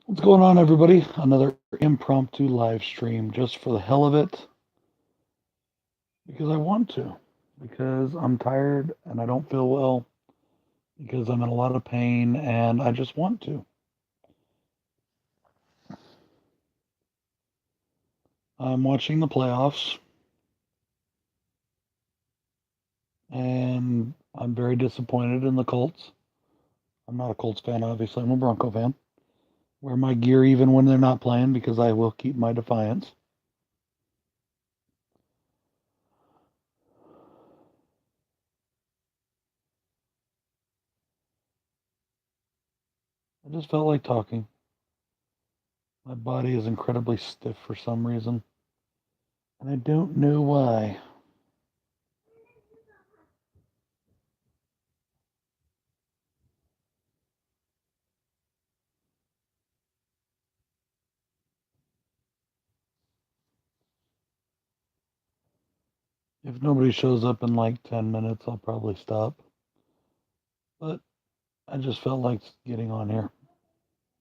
What's going on, everybody? Another impromptu live stream just for the hell of it because I want to, because I'm tired and I don't feel well, because I'm in a lot of pain and I just want to. I'm watching the playoffs and I'm very disappointed in the Colts. I'm not a Colts fan, obviously. I'm a Bronco fan. Wear my gear even when they're not playing because I will keep my defiance. I just felt like talking. My body is incredibly stiff for some reason, and I don't know why. If nobody shows up in like 10 minutes, I'll probably stop. But I just felt like getting on here.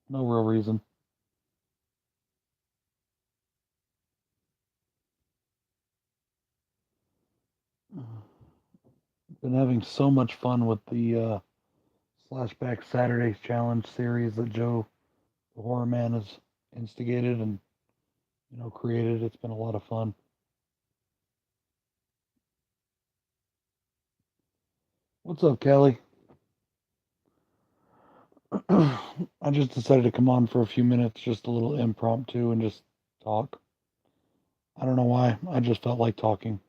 No real reason. Been having so much fun with the Slashback Saturdays Challenge series that Joe, the Horror Man, has instigated and created. It's been a lot of fun. What's up, Kelly? I just decided to come on for a few minutes, just a little impromptu, and just talk. I don't know why. I just felt like talking.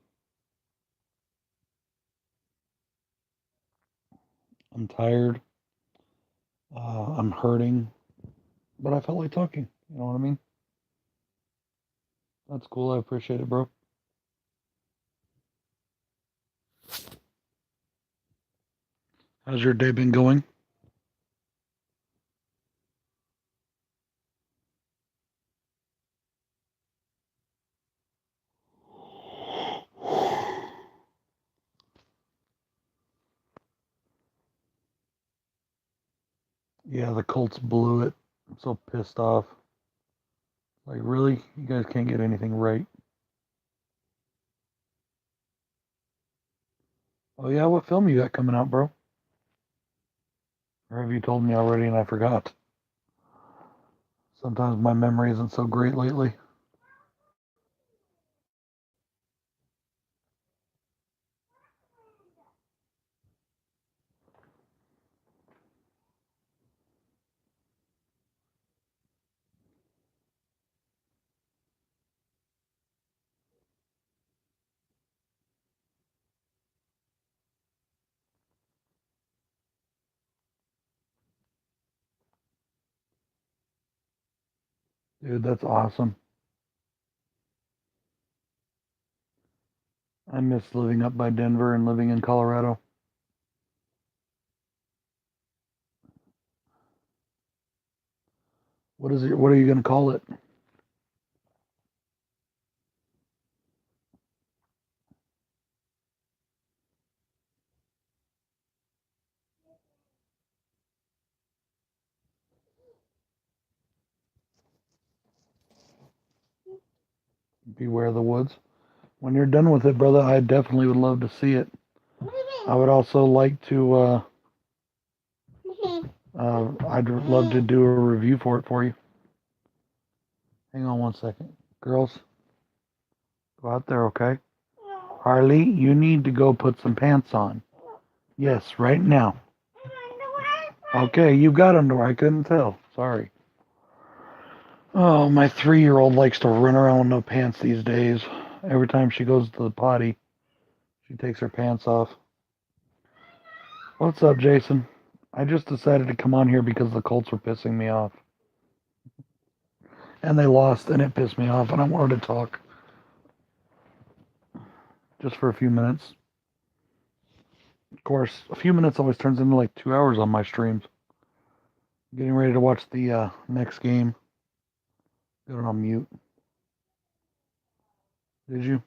I'm tired. I'm hurting, but I felt like talking. You know what I mean? That's cool. I appreciate it, bro. How's your day been going? Yeah, the Colts blew it. I'm so pissed off. Like, really? You guys can't get anything right. Oh, yeah? What film you got coming out, bro? Or have you told me already and I forgot? Sometimes my memory isn't so great lately. Dude, that's awesome. I miss living up by Denver and living in Colorado. What is it? What are you going to call it? Beware the Woods. When you're done with it, brother, I definitely would love to see it. I would also like to, I'd love to do a review for it for you. Hang on one second. Girls, go out there, okay? Harley, you need to go put some pants on. Yes, right now. Okay, you got underwear. I couldn't tell. Sorry. Oh, my 3-year old likes to run around with no pants these days. Every time she goes to the potty, she takes her pants off. What's up, Jason? I just decided to come on here because the Colts were pissing me off. And they lost, and it pissed me off, and I wanted to talk just for a few minutes. Of course, a few minutes always turns into like 2 hours on my streams. Getting ready to watch the next game. Got it on mute. Did you?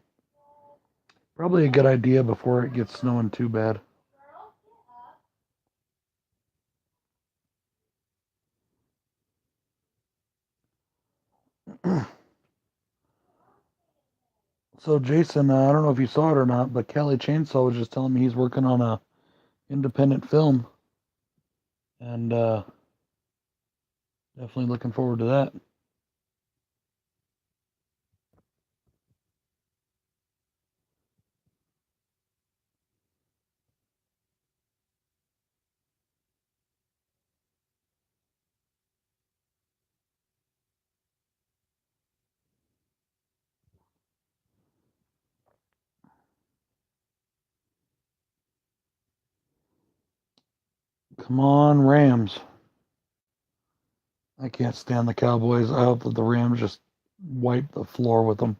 Probably a good idea before it gets snowing too bad. So Jason, I don't know if you saw it or not, but Kelly Chainsaw was just telling me he's working on a independent film, and definitely looking forward to that. Come on, Rams. I can't stand the Cowboys. I hope that the Rams just wipe the floor with them.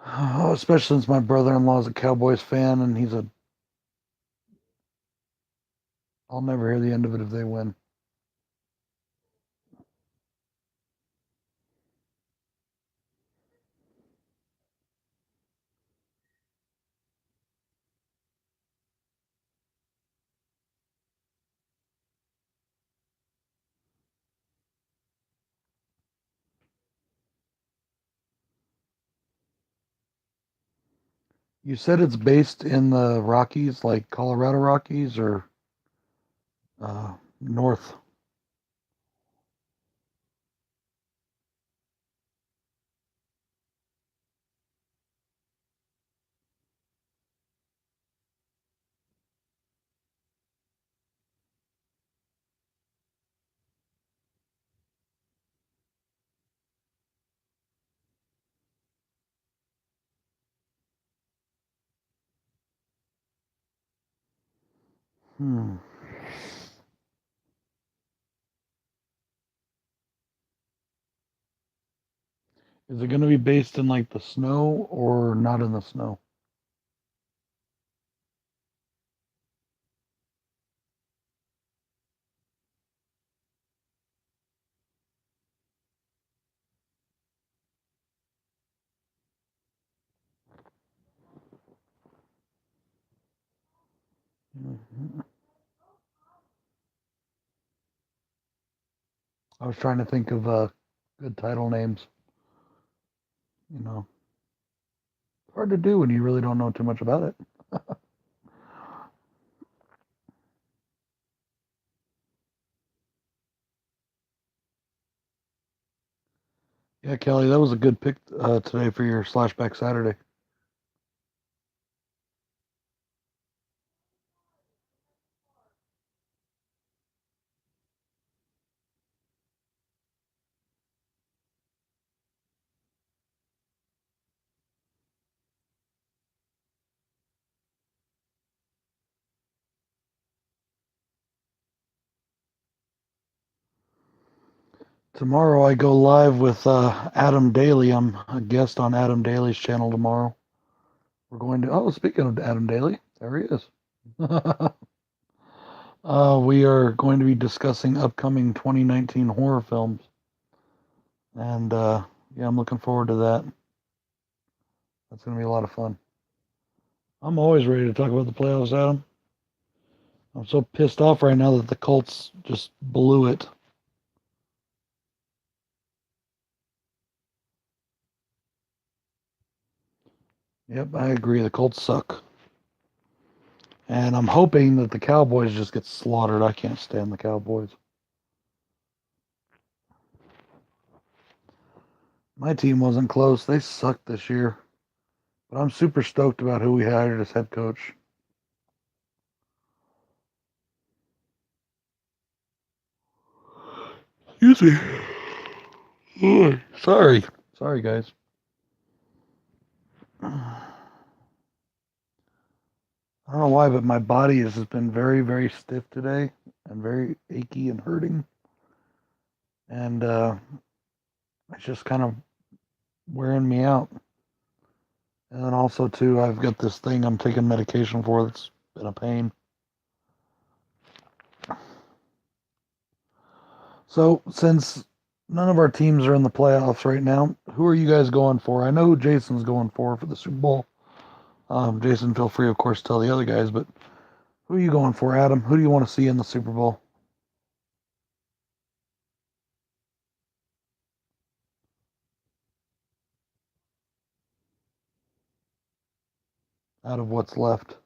Oh, especially since my brother-in-law is a Cowboys fan, and I'll never hear the end of it if they win. You said it's based in the Rockies, like Colorado Rockies or North. Hmm. Is it going to be based in like the snow or not in the snow? Mhm. I was trying to think of good title names. You know, hard to do when you really don't know too much about it. Yeah, Kelly, that was a good pick today for your Slashback Saturday. Tomorrow I go live with Adam Daly. I'm a guest on Adam Daly's channel tomorrow. We're going to. Oh, speaking of Adam Daly, there he is. We are going to be discussing upcoming 2019 horror films, and yeah, I'm looking forward to that. That's going to be a lot of fun. I'm always ready to talk about the playoffs, Adam. I'm so pissed off right now that the Colts just blew it. Yep, I agree. The Colts suck. And I'm hoping that the Cowboys just get slaughtered. I can't stand the Cowboys. My team wasn't close. They sucked this year. But I'm super stoked about who we hired as head coach. Excuse me. Ugh, sorry. Sorry, guys. I don't know why, but my body has just been very, very stiff today and very achy and hurting. And it's just kind of wearing me out. And then also, too, I've got this thing I'm taking medication for that's been a pain. So, since none of our teams are in the playoffs right now, who are you guys going for? I know who Jason's going for the Super Bowl. Jason, feel free, of course, to tell the other guys, but who are you going for, Adam? Who do you want to see in the Super Bowl? out of what's left.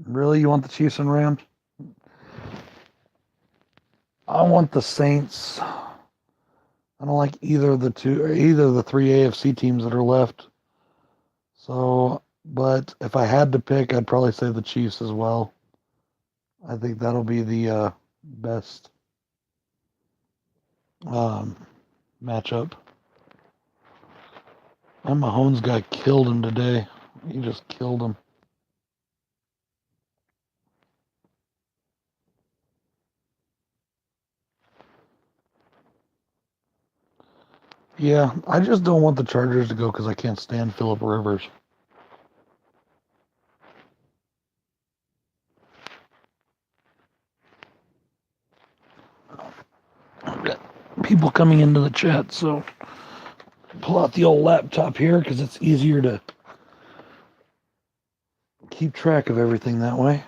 Really? You want the Chiefs and Rams? I want the Saints. I don't like either of the two, or either of the three AFC teams that are left. So, but if I had to pick, I'd probably say the Chiefs as well. I think that'll be the best um, matchup. And Mahomes guy killed him today. He just killed him. Yeah, I just don't want the Chargers to go because I can't stand Phillip Rivers. I've got people coming into the chat, so pull out the old laptop here because it's easier to keep track of everything that way.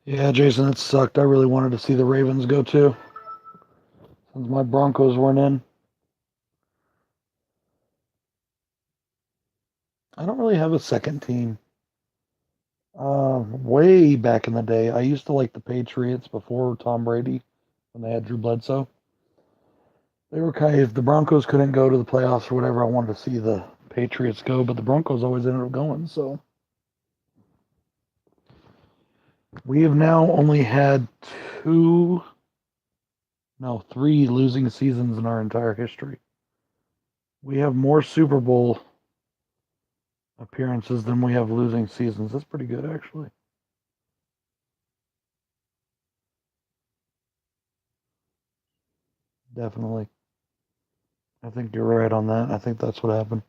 Yeah, Jason, it sucked. I really wanted to see the Ravens go too, since my Broncos weren't in. I don't really have a second team. Way back in the day, I used to like the Patriots before Tom Brady when they had Drew Bledsoe. They were kind of, if the Broncos couldn't go to the playoffs or whatever, I wanted to see the Patriots go, but the Broncos always ended up going. So we have now only had three losing seasons in our entire history. We have more Super Bowl appearances than we have losing seasons. That's pretty good, actually. Definitely. I think you're right on that. I think that's what happened.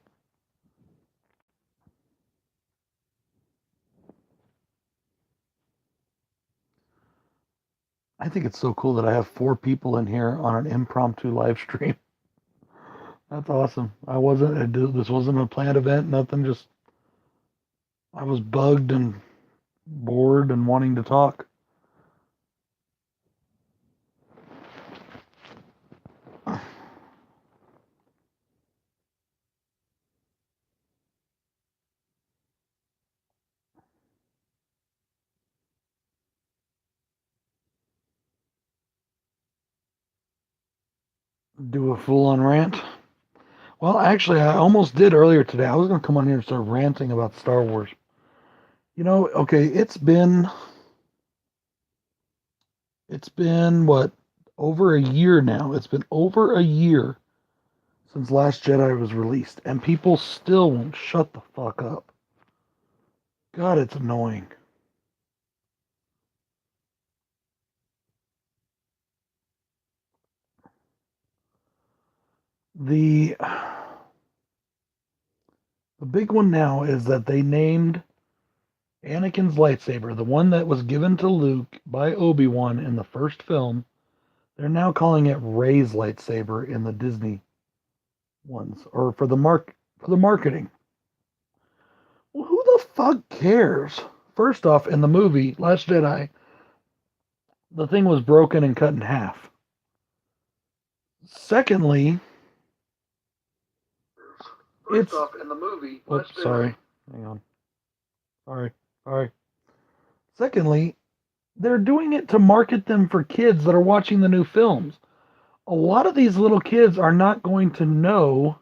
I think it's so cool that I have four people in here on an impromptu live stream. That's awesome. This wasn't a planned event, nothing. Just I was bugged and bored and wanting to talk. Do a full on rant. Well, actually, I almost did earlier today. I was going to come on here and start ranting about Star Wars. Okay, it's been what, over a year now. It's been over a year since Last Jedi was released, and people still won't shut the fuck up. God, it's annoying. The the big one now is that they named Anakin's lightsaber, the one that was given to Luke by Obi-Wan in the first film. They're now calling it Rey's lightsaber in the Disney ones, or for the marketing. Well, who the fuck cares? First off, in the movie Last Jedi, the thing was broken and cut in half. Secondly, it's off in the movie. Oops, sorry. Hang on. Sorry. Secondly, they're doing it to market them for kids that are watching the new films. A lot of these little kids are not going to know,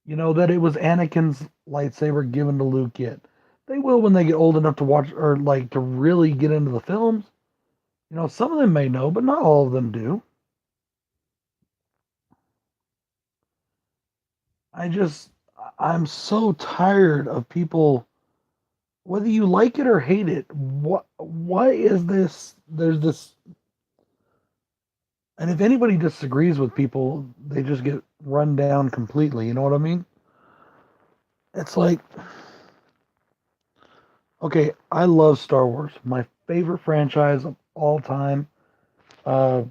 that it was Anakin's lightsaber given to Luke yet. They will when they get old enough to watch or like to really get into the films. Some of them may know, but not all of them do. I'm so tired of people, whether you like it or hate it. Why is this? There's this, and if anybody disagrees with people, they just get run down completely. You know what I mean? It's like, okay, I love Star Wars. My favorite franchise of all time. Uh,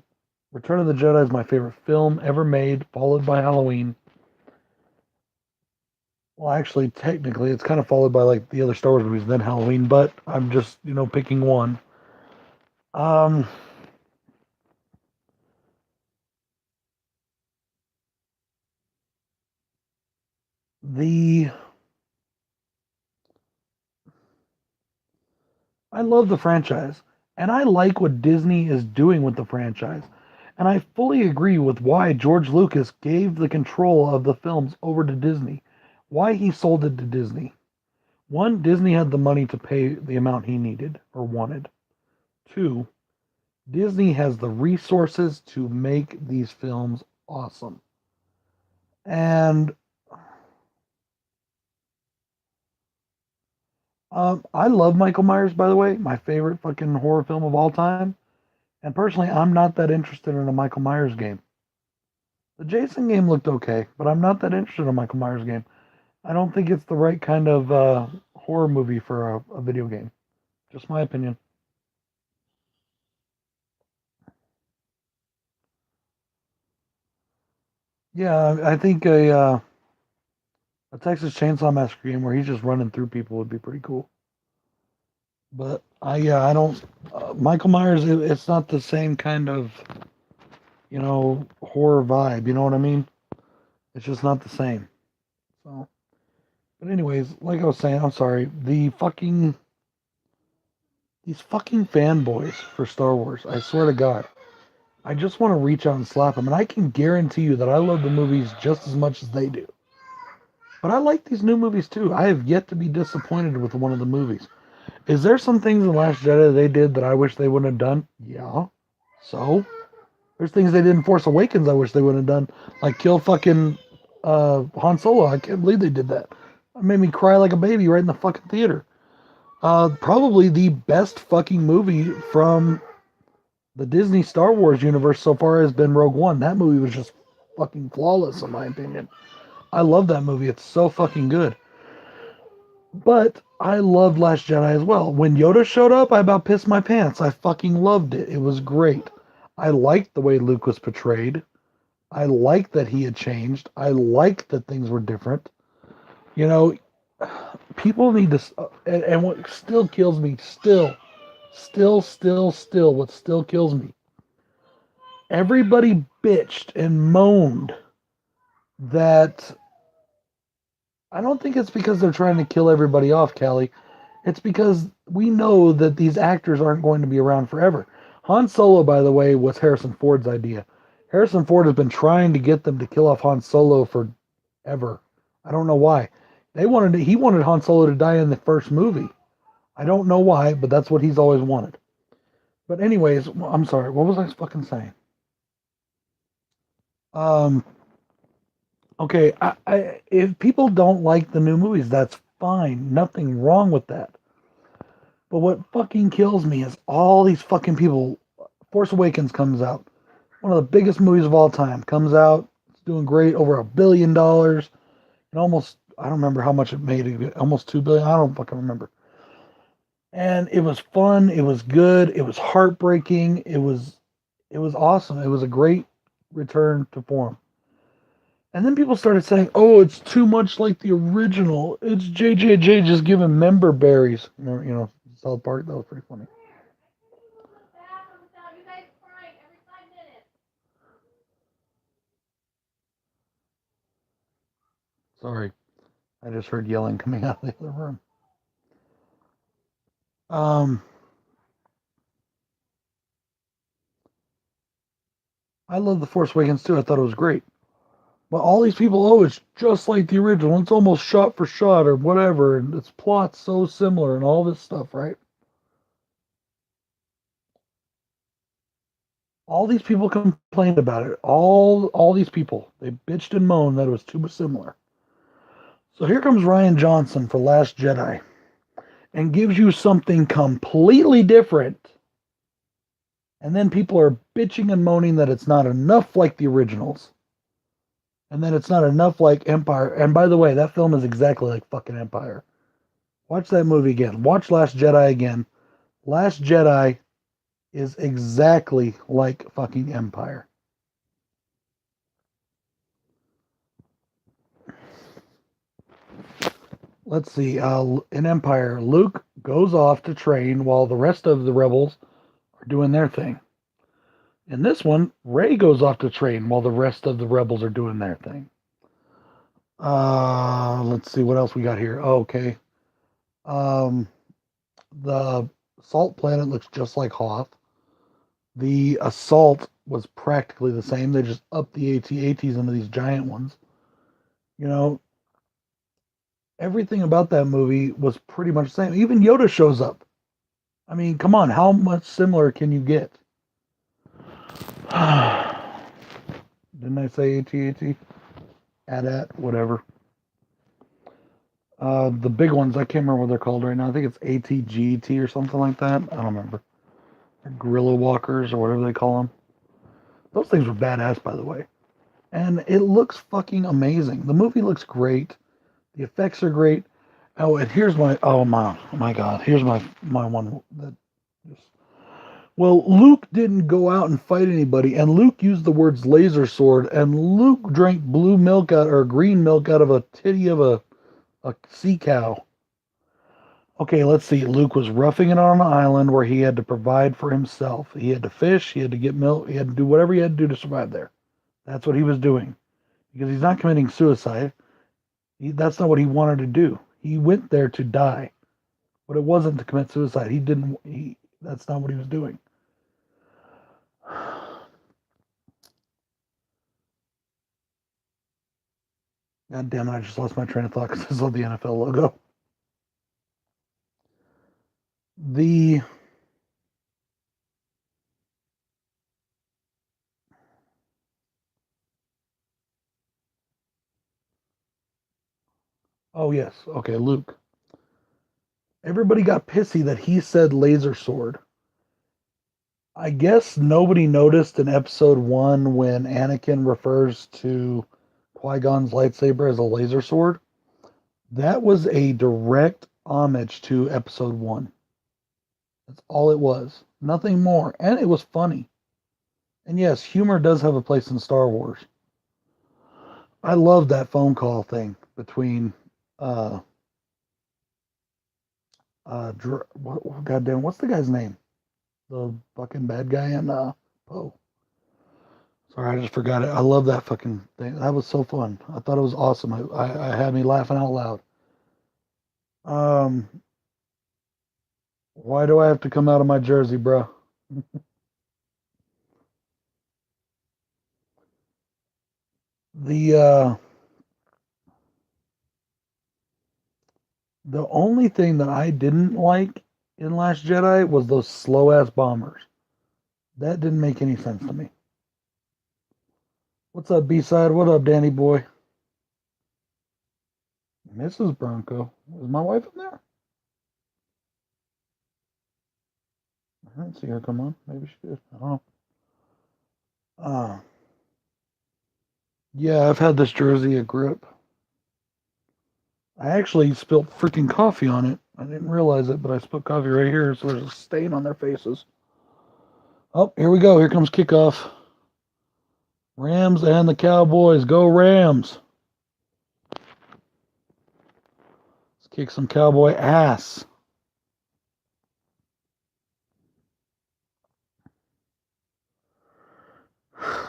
Return of the Jedi is my favorite film ever made, followed by Halloween. Well, actually, technically, it's kind of followed by like the other Star Wars movies, then Halloween. But I'm just picking one. Um, the I love the franchise, and I like what Disney is doing with the franchise. And I fully agree with why George Lucas gave the control of the films over to Disney, why he sold it to Disney. One, Disney had the money to pay the amount he needed or wanted. Two, Disney has the resources to make these films awesome. And I love Michael Myers, by the way, my favorite fucking horror film of all time. And personally, I'm not that interested in a Michael Myers game. The Jason game looked okay, but I'm not that interested in a Michael Myers game. I don't think it's the right kind of horror movie for a video game. Just my opinion. Yeah, I think a Texas Chainsaw Massacre game where he's just running through people would be pretty cool. But I don't. Michael Myers, it's not the same kind of horror vibe. You know what I mean? It's just not the same. So, but anyways, like I was saying, I'm sorry. These fucking fanboys for Star Wars. I swear to God, I just want to reach out and slap them. And I can guarantee you that I love the movies just as much as they do. But I like these new movies too. I have yet to be disappointed with one of the movies. Is there some things in Last Jedi they did that I wish they wouldn't have done? Yeah. So there's things they did in Force Awakens I wish they wouldn't have done, like kill fucking Han Solo. I can't believe they did that. It made me cry like a baby right in the fucking theater. Probably the best fucking movie from the Disney Star Wars universe so far has been Rogue One. That movie was just fucking flawless in my opinion. I love that movie. It's so fucking good. But I loved Last Jedi as well. When Yoda showed up, I about pissed my pants. I fucking loved it. It was great. I liked the way Luke was portrayed. I liked that he had changed. I liked that things were different. You know, people need to, and what still kills me, what still kills me, everybody bitched and moaned that I don't think it's because they're trying to kill everybody off, Callie. It's because we know that these actors aren't going to be around forever. Han Solo, by the way, was Harrison Ford's idea. Harrison Ford has been trying to get them to kill off Han Solo forever. I don't know why. He wanted Han Solo to die in the first movie. I don't know why, but that's what he's always wanted. But anyways, I'm sorry. What was I fucking saying? Um, okay, if people don't like the new movies, that's fine. Nothing wrong with that. But what fucking kills me is all these fucking people. Force Awakens comes out. One of the biggest movies of all time comes out. It's doing great, over $1 billion. And almost, I don't remember how much it made. Almost 2 billion. I don't fucking remember. And it was fun. It was good. It was heartbreaking. It was awesome. It was a great return to form. And then people started saying, "Oh, it's too much like the original. It's JJJ just giving member berries." South Park. That was pretty funny. Sorry, I just heard yelling coming out of the other room. Um, I love the Force Awakens too. I thought it was great. But all these people, oh, it's just like the original. It's almost shot for shot or whatever, and its plot's so similar and all this stuff, right? All these people complained about it. All these people, they bitched and moaned that it was too similar. So here comes Ryan Johnson for Last Jedi and gives you something completely different. And then people are bitching and moaning that it's not enough like the originals. And then it's not enough like Empire. And by the way, that film is exactly like fucking Empire. Watch that movie again. Watch Last Jedi again. Last Jedi is exactly like fucking Empire. let's see. In Empire, Luke goes off to train while the rest of the rebels are doing their thing. In this one, Rey goes off to train while the rest of the rebels are doing their thing. Let's see what else we got here. Oh, okay. Um, the Salt Planet looks just like Hoth. The Assault was practically the same. They just upped the AT-ATs into these giant ones. You know, everything about that movie was pretty much the same. Even Yoda shows up. I mean, come on, how much similar can you get? Didn't I say AT-AT? AT-AT, whatever. The big ones, I can't remember what they're called right now. I think it's AT-GT or something like that. I don't remember. Gorilla walkers or whatever they call them. Those things were badass, by the way. And it looks fucking amazing. The movie looks great. The effects are great. Oh, and here's my my god. Here's my one that just well, Luke didn't go out and fight anybody, and Luke used the words laser sword, and Luke drank blue milk out or green milk out of a titty of a sea cow. Okay, let's see. Luke was roughing it on an island where he had to provide for himself. He had to fish, he had to get milk, he had to do whatever he had to do to survive there. That's what he was doing. Because he's not committing suicide. That's not what he wanted to do. He went there to die. But it wasn't to commit suicide. That's not what he was doing. God damn it, I just lost my train of thought because I saw the NFL logo. The Oh yes, okay, Luke. Everybody got pissy that he said laser sword. I guess nobody noticed in episode 1 when Anakin refers to Qui-Gon's lightsaber as a laser sword. That was a direct homage to episode 1. That's all it was. Nothing more. And it was funny. And yes, humor does have a place in Star Wars. I love that phone call thing between goddamn, what's the guy's name? The fucking bad guy in Poe. Sorry, I just forgot it. I love that fucking thing. That was so fun. I thought it was awesome. I had me laughing out loud. Um, why do I have to come out of my jersey, bro? The the only thing that I didn't like in Last Jedi was those slow ass bombers. That didn't make any sense to me. What's up, B-side? What up, Danny boy? Mrs. Bronco. Is my wife in there? I didn't see her come on. Maybe she did. I don't know. Yeah, I've had this jersey a grip. I actually spilled freaking coffee on it. I didn't realize it, but I spilled coffee right here, so there's a stain on their faces. Oh, here we go. Here comes kickoff. Rams and the Cowboys. Go Rams. Let's kick some Cowboy ass.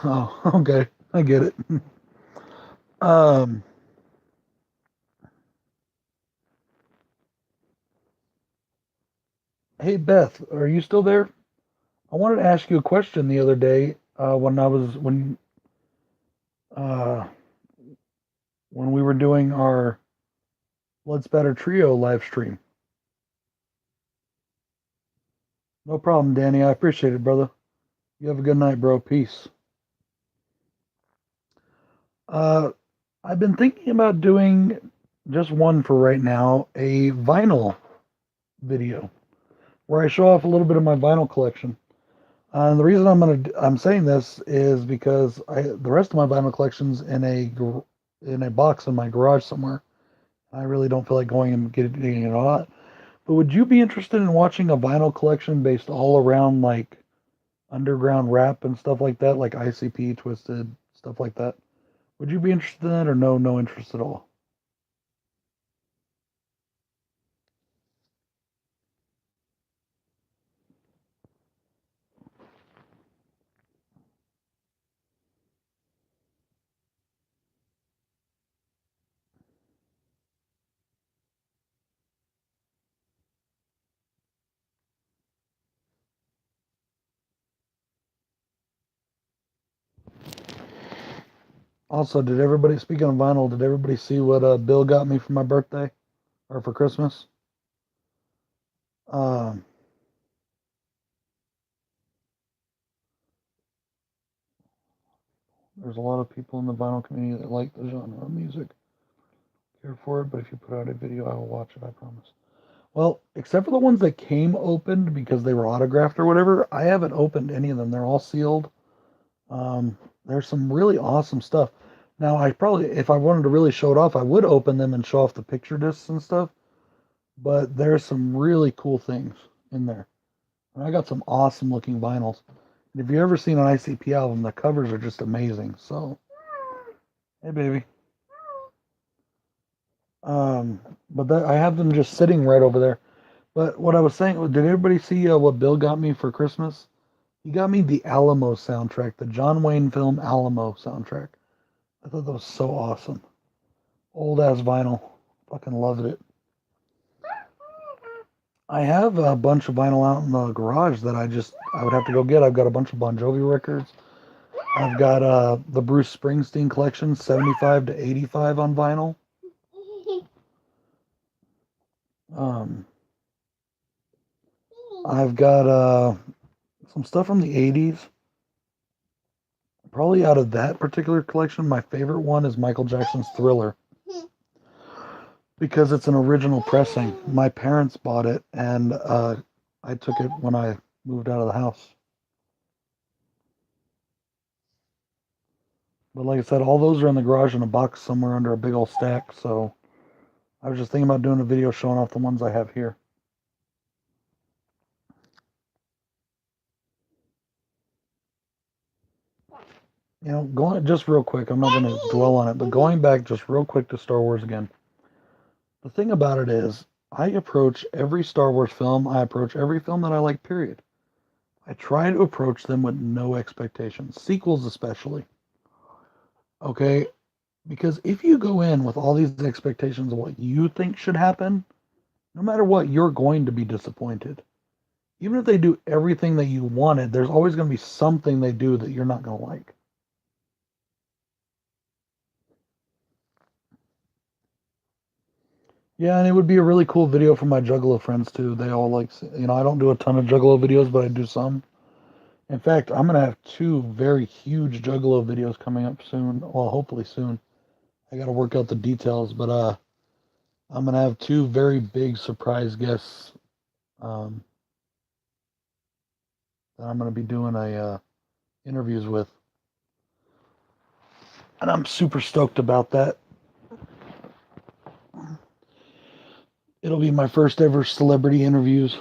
Oh, okay. I get it. um, hey, Beth, are you still there? I wanted to ask you a question the other day uh, when we were doing our Blood Spatter Trio live stream. No problem, Danny. I appreciate it, brother. You have a good night, bro. Peace. Uh, I've been thinking about doing just one for right now, a vinyl video where I show off a little bit of my vinyl collection. And the reason I'm saying this is because the rest of my vinyl collection's in a box in my garage somewhere. I really don't feel like going and getting it all out. But would you be interested in watching a vinyl collection based all around like underground rap and stuff like that, like ICP, Twisted, stuff like that? Would you be interested in that or no interest at all? Also, did everybody, speaking of vinyl, did everybody see what Bill got me for my birthday or for Christmas? Um, there's a lot of people in the vinyl community that like the genre of music, care for it, but if you put out a video, I will watch it, I promise. Well, except for the ones that came opened because they were autographed or whatever, I haven't opened any of them. They're all sealed. There's some really awesome stuff. Now, I probably, if I wanted to really show it off, I would open them and show off the picture discs and stuff. But there's some really cool things in there. And I got some awesome looking vinyls. And if you've ever seen an ICP album, the covers are just amazing. So, hey, baby. Um, but I have them just sitting right over there. But what I was saying, did everybody see what Bill got me for Christmas? He got me the Alamo soundtrack, the John Wayne film Alamo soundtrack. I thought that was so awesome. Old ass vinyl. Fucking loved it. I have a bunch of vinyl out in the garage that I would have to go get. I've got a bunch of Bon Jovi records. I've got the Bruce Springsteen collection, 75 to 85 on vinyl. Um, I've got some stuff from the 80s. Probably out of that particular collection, my favorite one is Michael Jackson's Thriller because it's an original pressing. My parents bought it, and I took it when I moved out of the house. But like I said, all those are in the garage in a box somewhere under a big old stack. So I was just thinking about doing a video showing off the ones I have here. You know, going just real quick, I'm not going to dwell on it, but going back just real quick to Star Wars again. The thing about it is, I approach every Star Wars film, I approach every film that I like, period. I try to approach them with no expectations, sequels especially. Okay? Because if you go in with all these expectations of what you think should happen, no matter what, you're going to be disappointed. Even if they do everything that you wanted, there's always going to be something they do that you're not going to like. Yeah, and it would be a really cool video for my Juggalo friends too. They all like, I don't do a ton of Juggalo videos, but I do some. In fact, I'm going to have two very huge Juggalo videos coming up soon. Well, hopefully soon. I got to work out the details, but I'm going to have two very big surprise guests um, that I'm going to be doing interviews with. And I'm super stoked about that. It'll be my first ever celebrity interviews.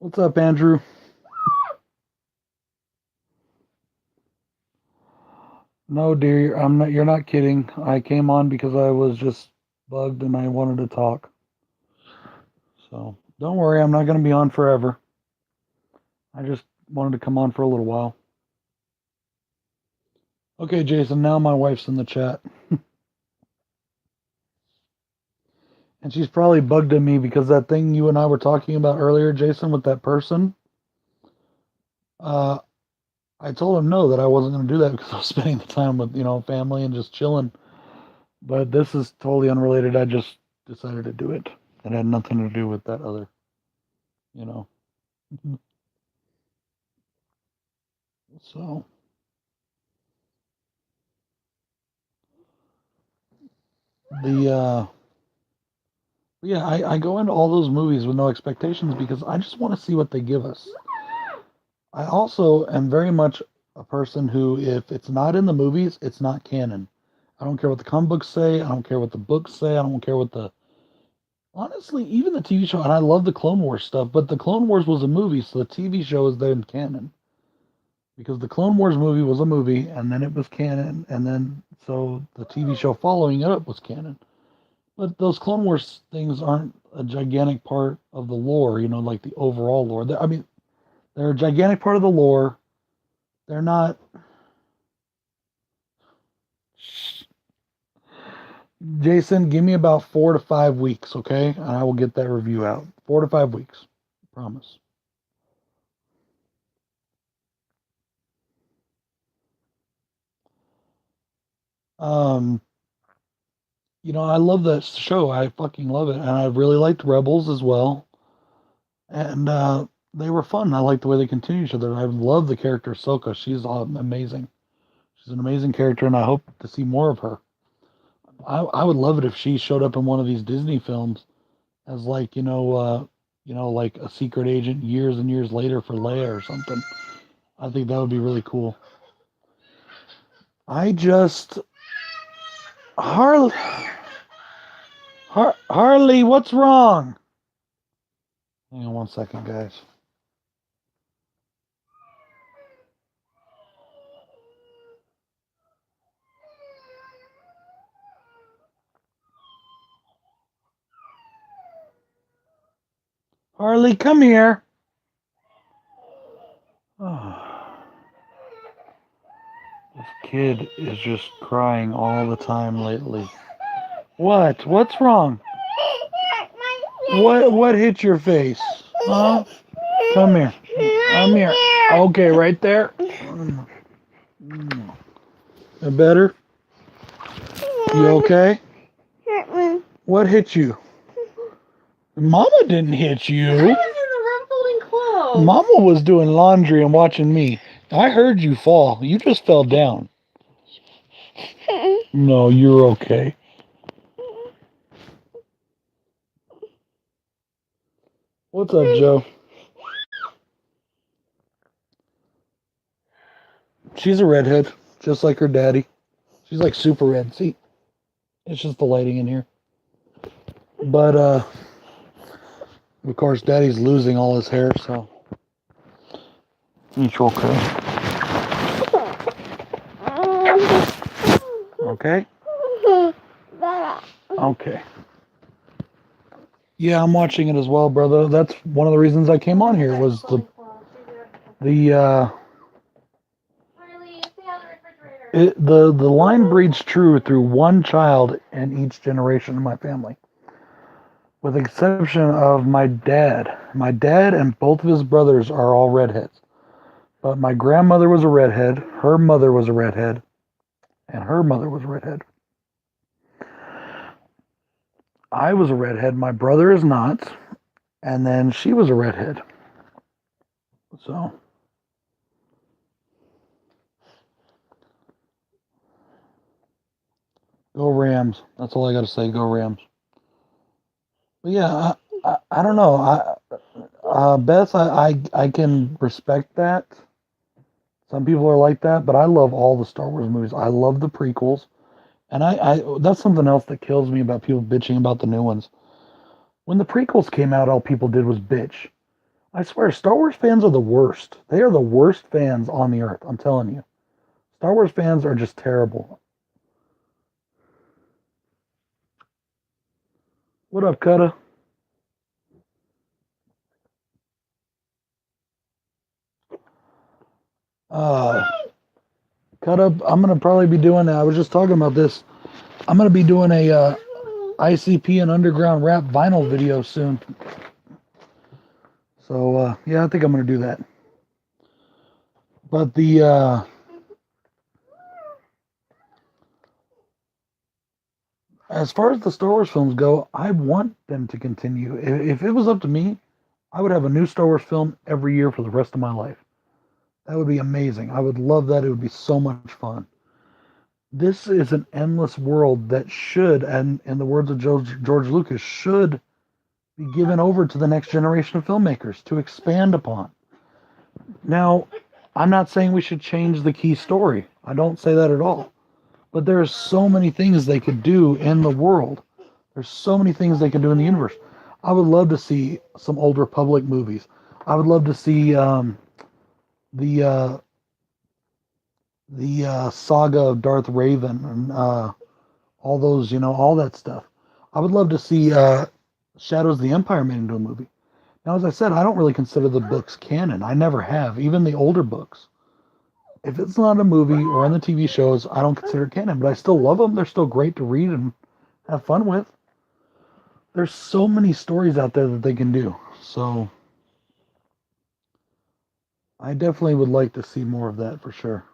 What's up, Andrew? No, dear, I'm not. You're not kidding. I came on because I was just bugged and I wanted to talk. So don't worry, I'm not going to be on forever. I just wanted to come on for a little while. Okay, Jason. Now my wife's in the chat, and she's probably bugged at me because that thing you and I were talking about earlier, Jason, with that person. Uh, I told him no, that I wasn't going to do that because I was spending the time with family and just chilling. But this is totally unrelated. I just decided to do it. It had nothing to do with that other, you know. So, the yeah, I go into all those movies with no expectations because I just want to see what they give us. I also am very much a person who, if it's not in the movies, it's not canon. I don't care what the comic books say. I don't care what the books say. I don't care what the honestly, even the TV show. And I love the Clone Wars stuff, but the Clone Wars was a movie, so the TV show is then canon because the Clone Wars movie was a movie, and then it was canon, and then so the TV show following it up was canon. But those Clone Wars things aren't a gigantic part of the lore, like the overall lore. I mean, they're a gigantic part of the lore. They're not. Jason, give me about 4 to 5 weeks, okay? And I will get that review out. 4 to 5 weeks. Promise. Um, I love that show. I fucking love it, and I really liked Rebels as well. And they were fun. I like the way they continue each other. I love the character Ahsoka. She's amazing. She's an amazing character, and I hope to see more of her. I would love it if she showed up in one of these Disney films as like like a secret agent years and years later for Leia or something. I think that would be really cool. I just Harley, Harley, what's wrong? Hang on one second, guys. Harley, come here. Oh, this kid is just crying all the time lately. What? What's wrong? What hit your face? Huh? Come here. Come here. Okay, right there. Better? You okay? What hit you? Mama didn't hit you. I was in the room folding clothes. Mama was doing laundry and watching me. I heard you fall. You just fell down. No, you're okay. What's up, Joe? She's a redhead, just like her daddy. She's like super red. See, it's just the lighting in here. But of course, daddy's losing all his hair, so it's okay. Okay? Okay. Yeah, I'm watching it as well, brother. That's one of the reasons I came on here was the the line breeds true through one child in each generation of my family. With the exception of my dad. My dad and both of his brothers are all redheads. But my grandmother was a redhead, her mother was a redhead, and her mother was a redhead. I was a redhead, my brother is not, and then she was a redhead. So, go Rams. That's all I got to say. Go Rams. But yeah, I don't know. Beth, I can respect that. Some people are like that, but I love all the Star Wars movies. I love the prequels. And I that's something else that kills me about people bitching about the new ones. When the prequels came out, all people did was bitch. I swear, Star Wars fans are the worst. They are the worst fans on the earth. I'm telling you. Star Wars fans are just terrible. What up, Kutta? Uh, Kutta, I'm gonna probably be doing. I was just talking about this. I'm gonna be doing a ICP and underground rap vinyl video soon. So yeah, I think I'm gonna do that. But the as far as the Star Wars films go, I want them to continue. If it was up to me, I would have a new Star Wars film every year for the rest of my life. That would be amazing. I would love that. It would be so much fun. This is an endless world that should, and in the words of George Lucas, should be given over to the next generation of filmmakers to expand upon. Now, I'm not saying we should change the key story. I don't say that at all. But there's so many things they could do in the world. There's so many things they could do in the universe. I would love to see some old Republic movies. I would love to see the uh, the saga of Darth Raven and all those, all that stuff. I would love to see Shadows of the Empire made into a movie. Now, as I said, I don't really consider the books canon. I never have, even the older books. If it's not a movie or in the TV shows, I don't consider it canon, but I still love them. They're still great to read and have fun with. There's so many stories out there that they can do. So I definitely would like to see more of that for sure.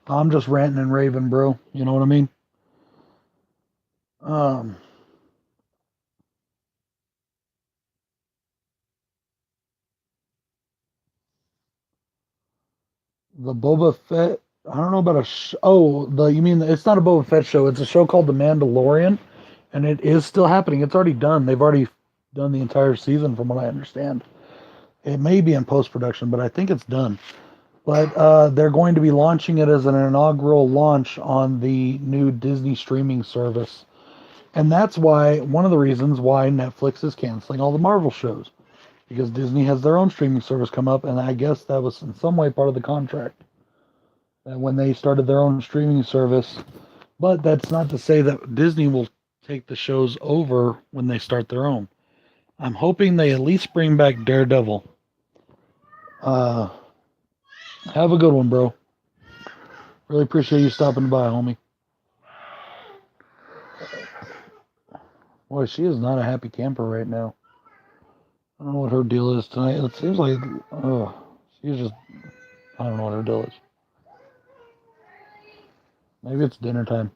I'm just ranting and raving, bro. You know what I mean? Um, the Boba Fett. I don't know about you mean it's not a Boba Fett show? It's a show called The Mandalorian, and it is still happening. It's already done. They've already done the entire season, from what I understand. It may be in post production, but I think it's done. But they're going to be launching it as an inaugural launch on the new Disney streaming service. And that's why, one of the reasons why Netflix is canceling all the Marvel shows. Because Disney has their own streaming service come up, and I guess that was in some way part of the contract. That when they started their own streaming service. But that's not to say that Disney will take the shows over when they start their own. I'm hoping they at least bring back Daredevil. Uh, have a good one, bro. Really appreciate you stopping by, homie. Boy, she is not a happy camper right now. I don't know what her deal is tonight. It seems like, she's just, I don't know what her deal is. Maybe it's dinner time.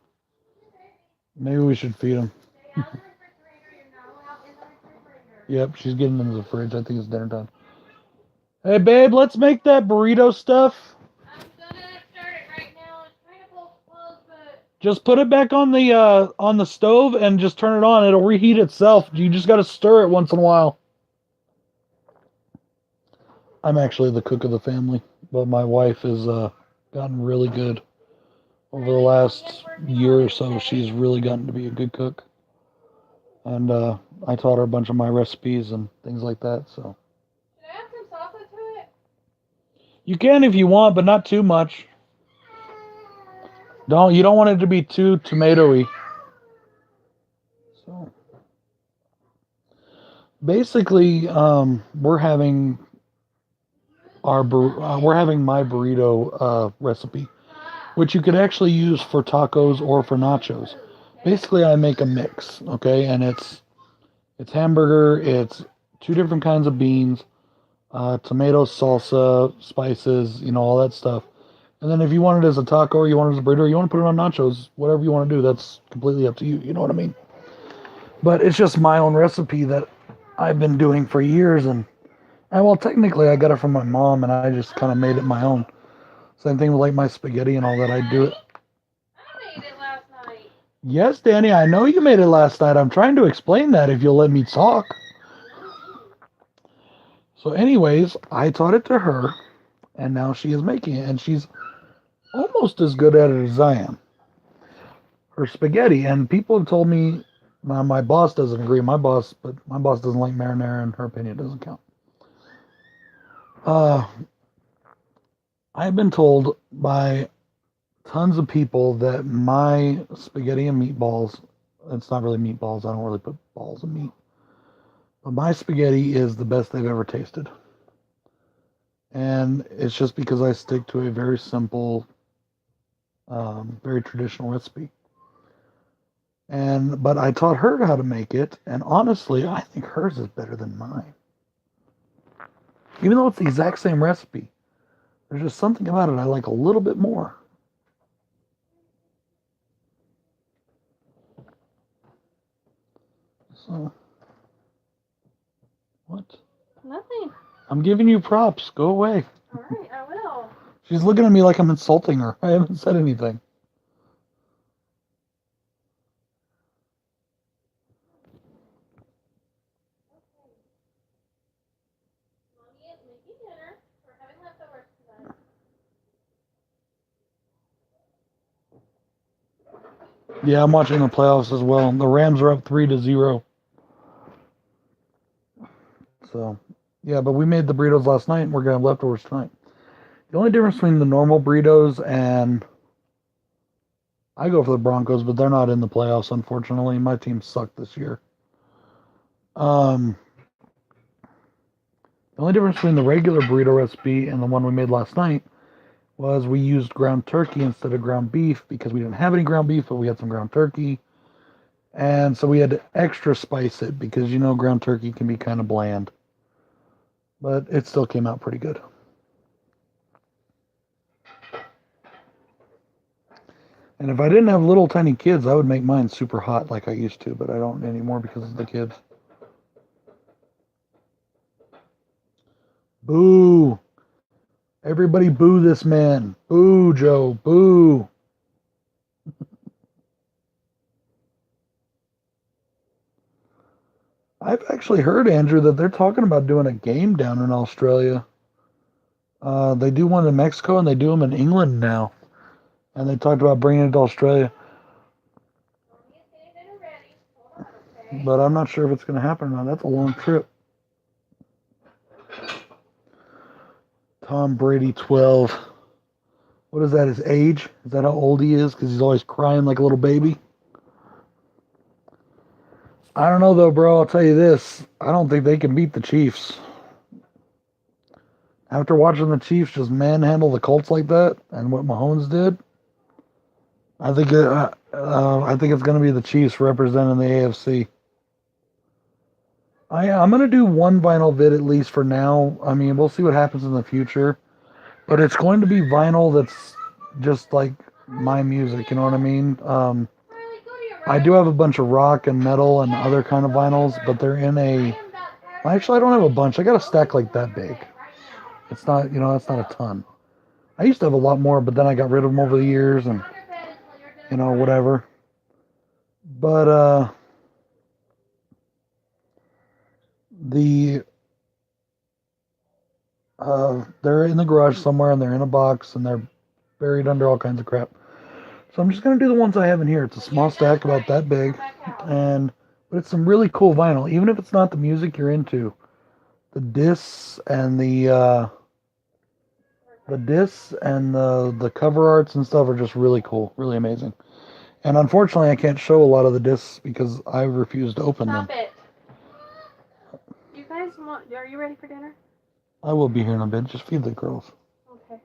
Maybe we should feed him. Yep, she's getting into the fridge. I think it's dinner time. Hey, babe, let's make that burrito stuff. I'm gonna start it right now. It's kind of close, but Just put it back on the stove and just turn it on. It'll reheat itself. You just got to stir it once in a while. I'm actually the cook of the family, but my wife has gotten really good over the last year or so. She's really gotten to be a good cook, and I taught her a bunch of my recipes and things like that. So should I add some salsa to it? you can if you want, but not too much. You don't want it to be too tomatoey. So basically, we're having my burrito recipe, which you could actually use for tacos or for nachos. Basically, I make a mix, okay, and it's hamburger, it's two different kinds of beans, tomatoes, salsa, spices, all that stuff. And then if you want it as a taco or you want it as a burrito or you want to put it on nachos, whatever you want to do, that's completely up to you. You know what I mean? But it's just my own recipe that I've been doing for years, and well, technically I got it from my mom, and I just kind of made it my own. Same thing with like my spaghetti and all that. I do it. I made it last night. Yes, Danny, I know you made it last night. I'm trying to explain that if you'll let me talk. So, anyways, I taught it to her, and now she is making it, and she's almost as good at it as I am. Her spaghetti, and people have told me, now my boss doesn't agree, but my boss doesn't like marinara, and her opinion doesn't count. Uh, I've been told by tons of people that my spaghetti and meatballs, it's not really meatballs, I don't really put balls of meat, but my spaghetti is the best they've ever tasted. And it's just because I stick to a very simple, very traditional recipe. But I taught her how to make it, and honestly, I think hers is better than mine. Even though it's the exact same recipe, there's just something about it I like a little bit more. So, what? Nothing. I'm giving you props. Go away. All right, I will. She's looking at me like I'm insulting her. I haven't said anything. Mommy is making dinner. We're having leftovers tonight. Yeah, I'm watching the playoffs as well. The Rams are up 3-0. So, yeah, but we made the burritos last night, and we're gonna have leftovers tonight. The only difference between the normal burritos and I go for the Broncos, but they're not in the playoffs, unfortunately. My team sucked this year. Um, the only difference between the regular burrito recipe and the one we made last night was we used ground turkey instead of ground beef because we didn't have any ground beef, but we had some ground turkey. And so we had to extra spice it because ground turkey can be kind of bland. But it still came out pretty good. And if I didn't have little tiny kids, I would make mine super hot like I used to, but I don't anymore because of the kids. Boo! Everybody boo this man. Boo, Joe. Boo. I've actually heard, Andrew, that they're talking about doing a game down in Australia. They do one in Mexico and they do them in England now. And they talked about bringing it to Australia. Mommy is getting dinner ready. Hold on, okay? But I'm not sure if it's going to happen or not. That's a long trip. Tom Brady, 12. What is that, his age? Is that how old he is? Because he's always crying like a little baby? I don't know, though, bro. I'll tell you this. I don't think they can beat the Chiefs. After watching the Chiefs just manhandle the Colts like that and what Mahomes did, I think it's going to be the Chiefs representing the AFC. I'm going to do one vinyl vid at least for now. I mean, we'll see what happens in the future. But it's going to be vinyl that's just like my music, you know what I mean? Riley, go to your I room. do have a bunch of rock and metal and other kind of vinyls, but they're in a... Actually, I don't have a bunch. I got a stack like that big. It's not, that's not a ton. I used to have a lot more, but then I got rid of them over the years and, whatever. But, the they're in the garage somewhere and they're in a box and they're buried under all kinds of crap. So I'm just gonna do the ones I have in here. It's a small stack about that big, but it's some really cool vinyl. Even if it's not the music you're into, the discs and the cover arts and stuff are just really cool, really amazing. And unfortunately, I can't show a lot of the discs because I refuse to open them. Stop it. You guys want... Are you ready for dinner? I will be here in a bit. Just feed the girls. Okay.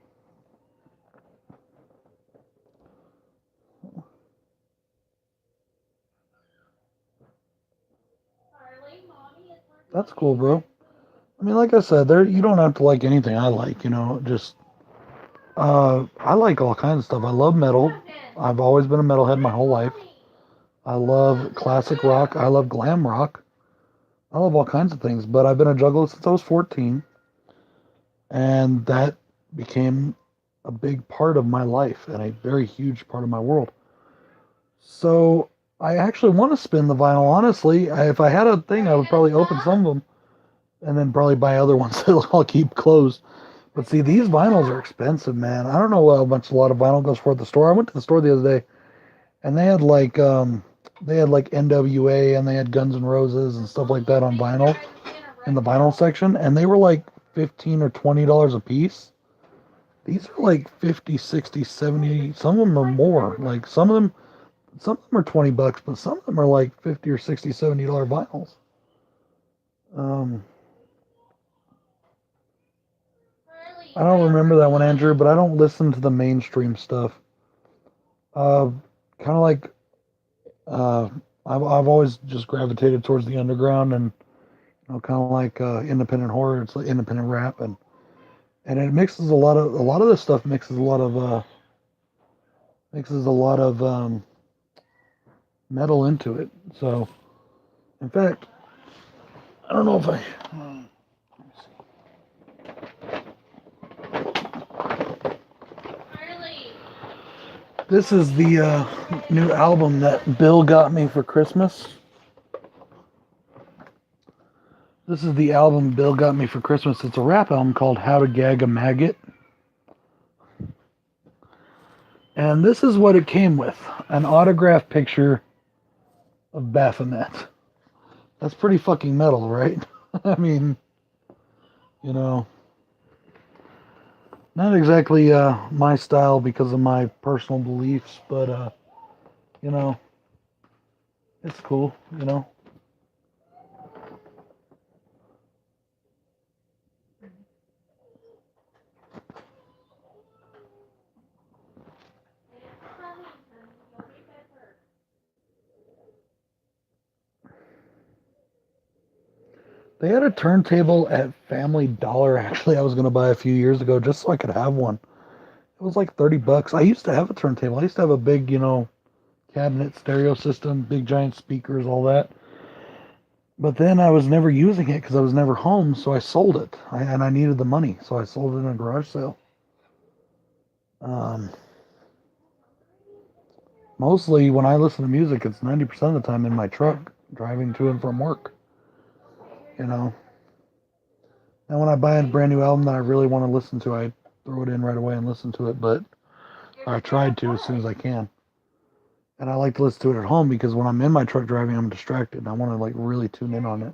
Riley, Mommy is working. That's cool, bro. I mean, like I said, you don't have to like anything I like, just I like all kinds of stuff. I love metal. I've always been a metalhead my whole life. I love classic rock. I love glam rock. I love all kinds of things, but I've been a juggler since I was 14, and that became a big part of my life and a very huge part of my world. So I actually want to spin the vinyl, honestly. If I had a thing, I would probably open some of them and then probably buy other ones that I'll keep closed. But see, these vinyls are expensive, man. I don't know how much a lot of vinyl goes for at the store. I went to the store the other day, and they had like NWA and they had Guns N' Roses and stuff like that on vinyl in the vinyl section, and they were like $15 or $20 a piece. These are like 50, 60, 70. Some of them are more. Like some of them are $20, but some of them are like 50 or 60, $70 vinyls. Um, I don't remember that one, Andrew, but I don't listen to the mainstream stuff. Uh, kind of like uh, I've always just gravitated towards the underground and kind of like independent horror. It's like independent rap and it mixes a lot of this stuff mixes a lot of metal into it. So, in fact, I don't know if I. Riley. This is the new album that Bill got me for Christmas. This is the album Bill got me for Christmas. It's a rap album called How to Gag a Maggot. And this is what it came with. An autographed picture of Baphomet. That's pretty fucking metal, right? I mean, not exactly my style because of my personal beliefs, but, it's cool. They had a turntable at Family Dollar, actually, I was going to buy a few years ago just so I could have one. It was like $30. I used to have a turntable. I used to have a big, cabinet stereo system, big giant speakers, all that. But then I was never using it because I was never home, so I sold it. And I needed the money, so I sold it in a garage sale. Um, Mostly when I listen to music, it's 90% of the time in my truck driving to and from work. You know, and when I buy a brand new album that I really want to listen to, I throw it in right away and listen to it. But I tried to as soon as I can. And I like to listen to it at home because when I'm in my truck driving, I'm distracted. And I want to like really tune in on it.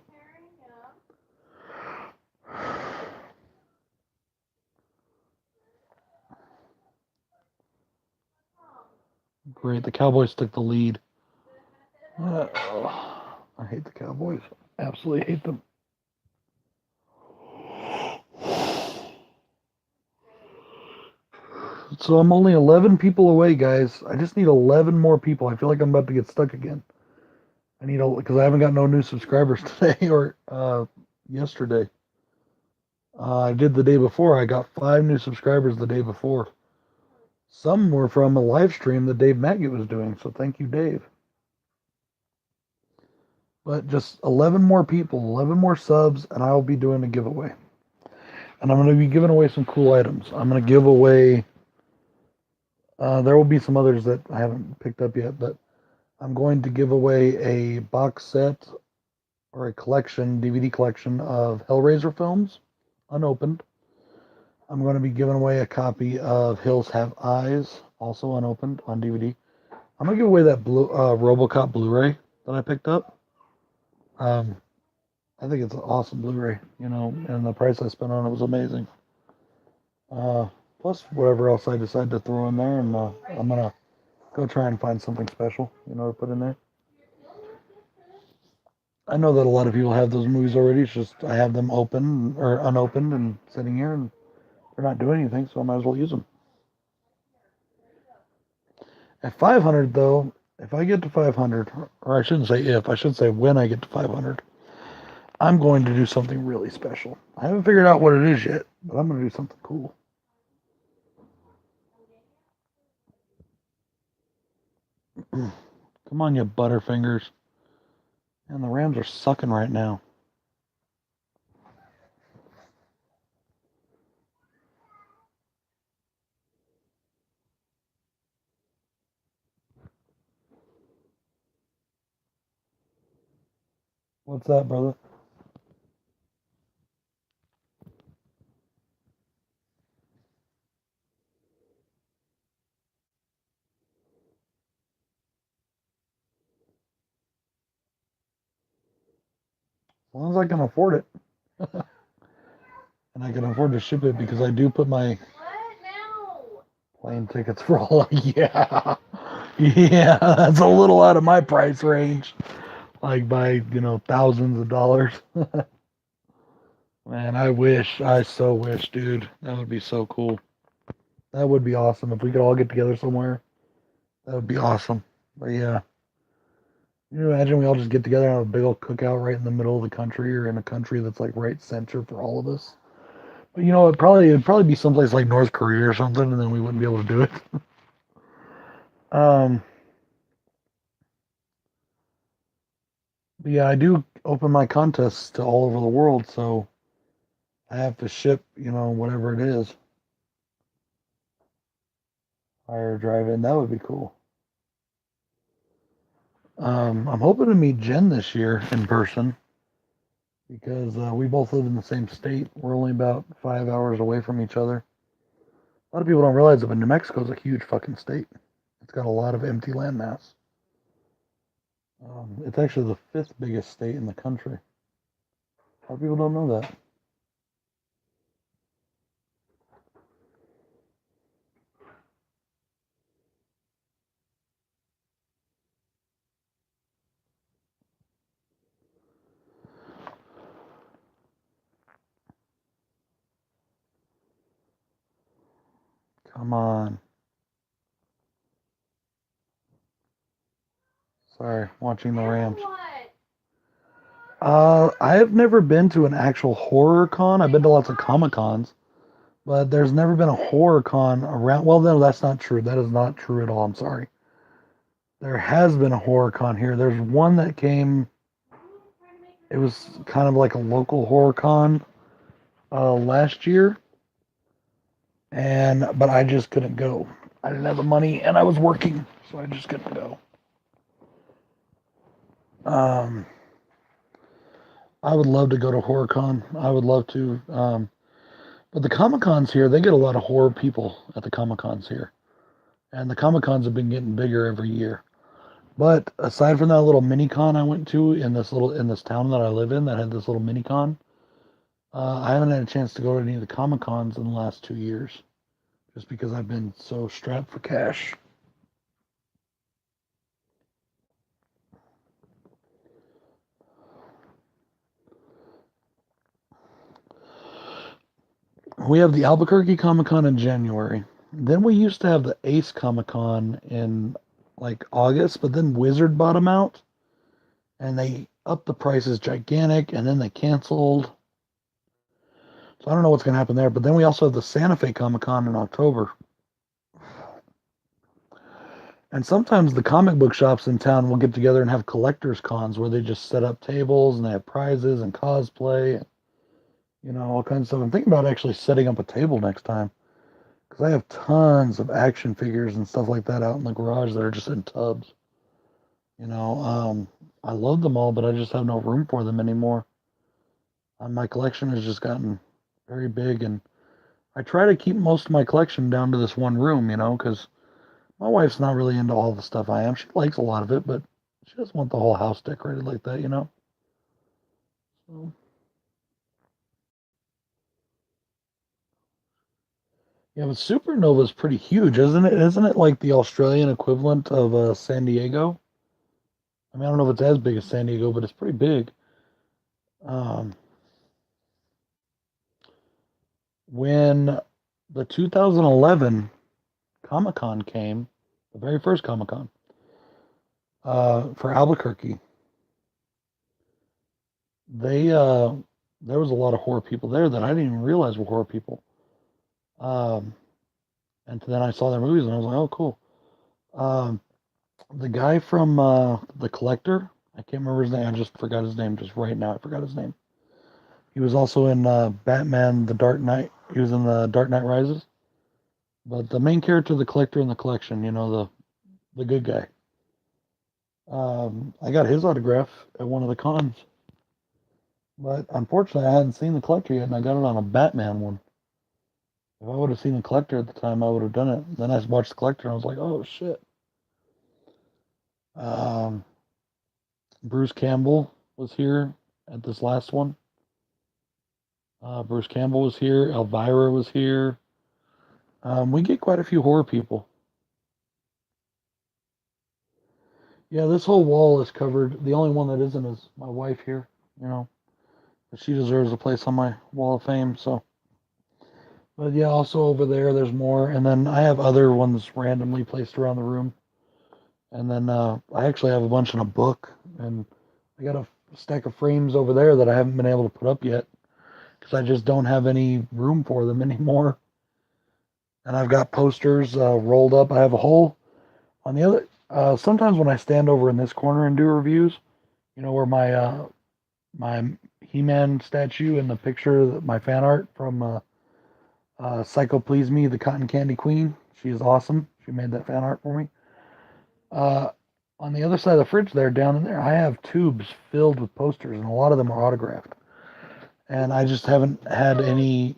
Great, the Cowboys took the lead. I hate the Cowboys. Absolutely hate them. So I'm only 11 people away, guys. I just need 11 more people. I feel like I'm about to get stuck again. I need because I haven't got no new subscribers today or yesterday. I did the day before. I got 5 new subscribers the day before. Some were from a live stream that Dave Maggot was doing. So thank you, Dave. But just 11 more people, 11 more subs, and I'll be doing a giveaway. And I'm going to be giving away some cool items. I'm going to give away. There will be some others that I haven't picked up yet, but I'm going to give away a box set or a collection, DVD collection of Hellraiser films, unopened. I'm going to be giving away a copy of Hills Have Eyes, also unopened on DVD. I'm going to give away that RoboCop Blu-ray that I picked up. I think it's an awesome Blu-ray, and the price I spent on it was amazing. Plus whatever else I decide to throw in there, and I'm going to go try and find something special, to put in there. I know that a lot of people have those movies already. It's just I have them open or unopened and sitting here, and they're not doing anything, so I might as well use them. At 500, though, if I get to 500, or I shouldn't say if, I should say when I get to 500, I'm going to do something really special. I haven't figured out what it is yet, but I'm going to do something cool. Come on, you butterfingers. And the Rams are sucking right now. What's that, brother? As long as I can afford it. And I can afford to ship it because I do put my plane tickets for all. Yeah. Yeah, that's a little out of my price range. Like by, thousands of dollars. Man, I so wish, dude. That would be so cool. That would be awesome if we could all get together somewhere. That would be awesome. But yeah. Can you imagine we all just get together and have a big old cookout right in the middle of the country or in a country that's like right center for all of us? But it'd probably be someplace like North Korea or something, and then we wouldn't be able to do it. um but yeah, I do open my contests to all over the world, so I have to ship, whatever it is. Hire drive in, that would be cool. I'm hoping to meet Jen this year in person because we both live in the same state. We're only about 5 hours away from each other. A lot of people don't realize it, but New Mexico is a huge fucking state. It's got a lot of empty land mass. It's actually the 5th biggest state in the country. A lot of people don't know that. Come on. Sorry, watching the Rams. I have never been to an actual horror con. I've been to lots of Comic Cons, But there's never been a horror con around. Well, no, that's not true. That is not true at all. I'm sorry. There has been a horror con here. There's one that came. It was kind of like a local horror con last year, and but I just couldn't go. I didn't have the money, and I was working, so I just couldn't go. Um, I would love to go to HorrorCon. I would love to. But the Comic Cons here, they get a lot of horror people at the Comic Cons here, and the Comic Cons have been getting bigger every year. But aside from that little mini con I went to in this town that I live in that had this little mini con, I haven't had a chance to go to any of the Comic Cons in the last 2 years, just because I've been so strapped for cash. We have the Albuquerque Comic Con in January. Then we used to have the Ace Comic Con in like August, but then Wizard bought them out and they upped the prices gigantic and then they canceled. So I don't know what's going to happen there. But then we also have the Santa Fe Comic Con in October. And sometimes the comic book shops in town will get together and have collectors cons where they just set up tables and they have prizes and cosplay, all kinds of stuff. I'm thinking about actually setting up a table next time because I have tons of action figures and stuff like that out in the garage that are just in tubs. I love them all, but I just have no room for them anymore. My collection has just gotten very big, and I try to keep most of my collection down to this one room, because my wife's not really into all the stuff I am. She likes a lot of it, but she doesn't want the whole house decorated like that. So, yeah, but Supernova is pretty huge, isn't it? Isn't it like the Australian equivalent of San Diego? I mean, I don't know if it's as big as San Diego, but it's pretty big. Um, when the 2011 Comic Con came, the very first Comic Con for Albuquerque, they there was a lot of horror people there that I didn't even realize were horror people. Um, and then I saw their movies and I was like, oh, cool. Um, the guy from The Collector, I can't remember his name. I just forgot his name just right now. I forgot his name. He was also in Batman: The Dark Knight. He was in the Dark Knight Rises. But the main character, the collector in the collection, the good guy. I got his autograph at one of the cons, but unfortunately, I hadn't seen the collector yet, and I got it on a Batman one. If I would have seen the collector at the time, I would have done it. Then I watched the collector, and I was like, "Oh shit!" Um, Bruce Campbell was here at this last one. Bruce Campbell was here. Elvira was here. We get quite a few horror people. Yeah, this whole wall is covered. The only one that isn't is my wife here. You know, but she deserves a place on my wall of fame. So, but yeah, also over there, there's more, and then I have other ones randomly placed around the room, and then I actually have a bunch in a book, and I got a stack of frames over there that I haven't been able to put up yet because I just don't have any room for them anymore. And I've got posters rolled up. I have a whole on the other. Sometimes when I stand over in this corner and do reviews, where my He-Man statue and the picture, my fan art from Psycho Please Me, the Cotton Candy Queen. She is awesome. She made that fan art for me. Uh, on the other side of the fridge there, down in there, I have tubes filled with posters, and a lot of them are autographed. And I just haven't had any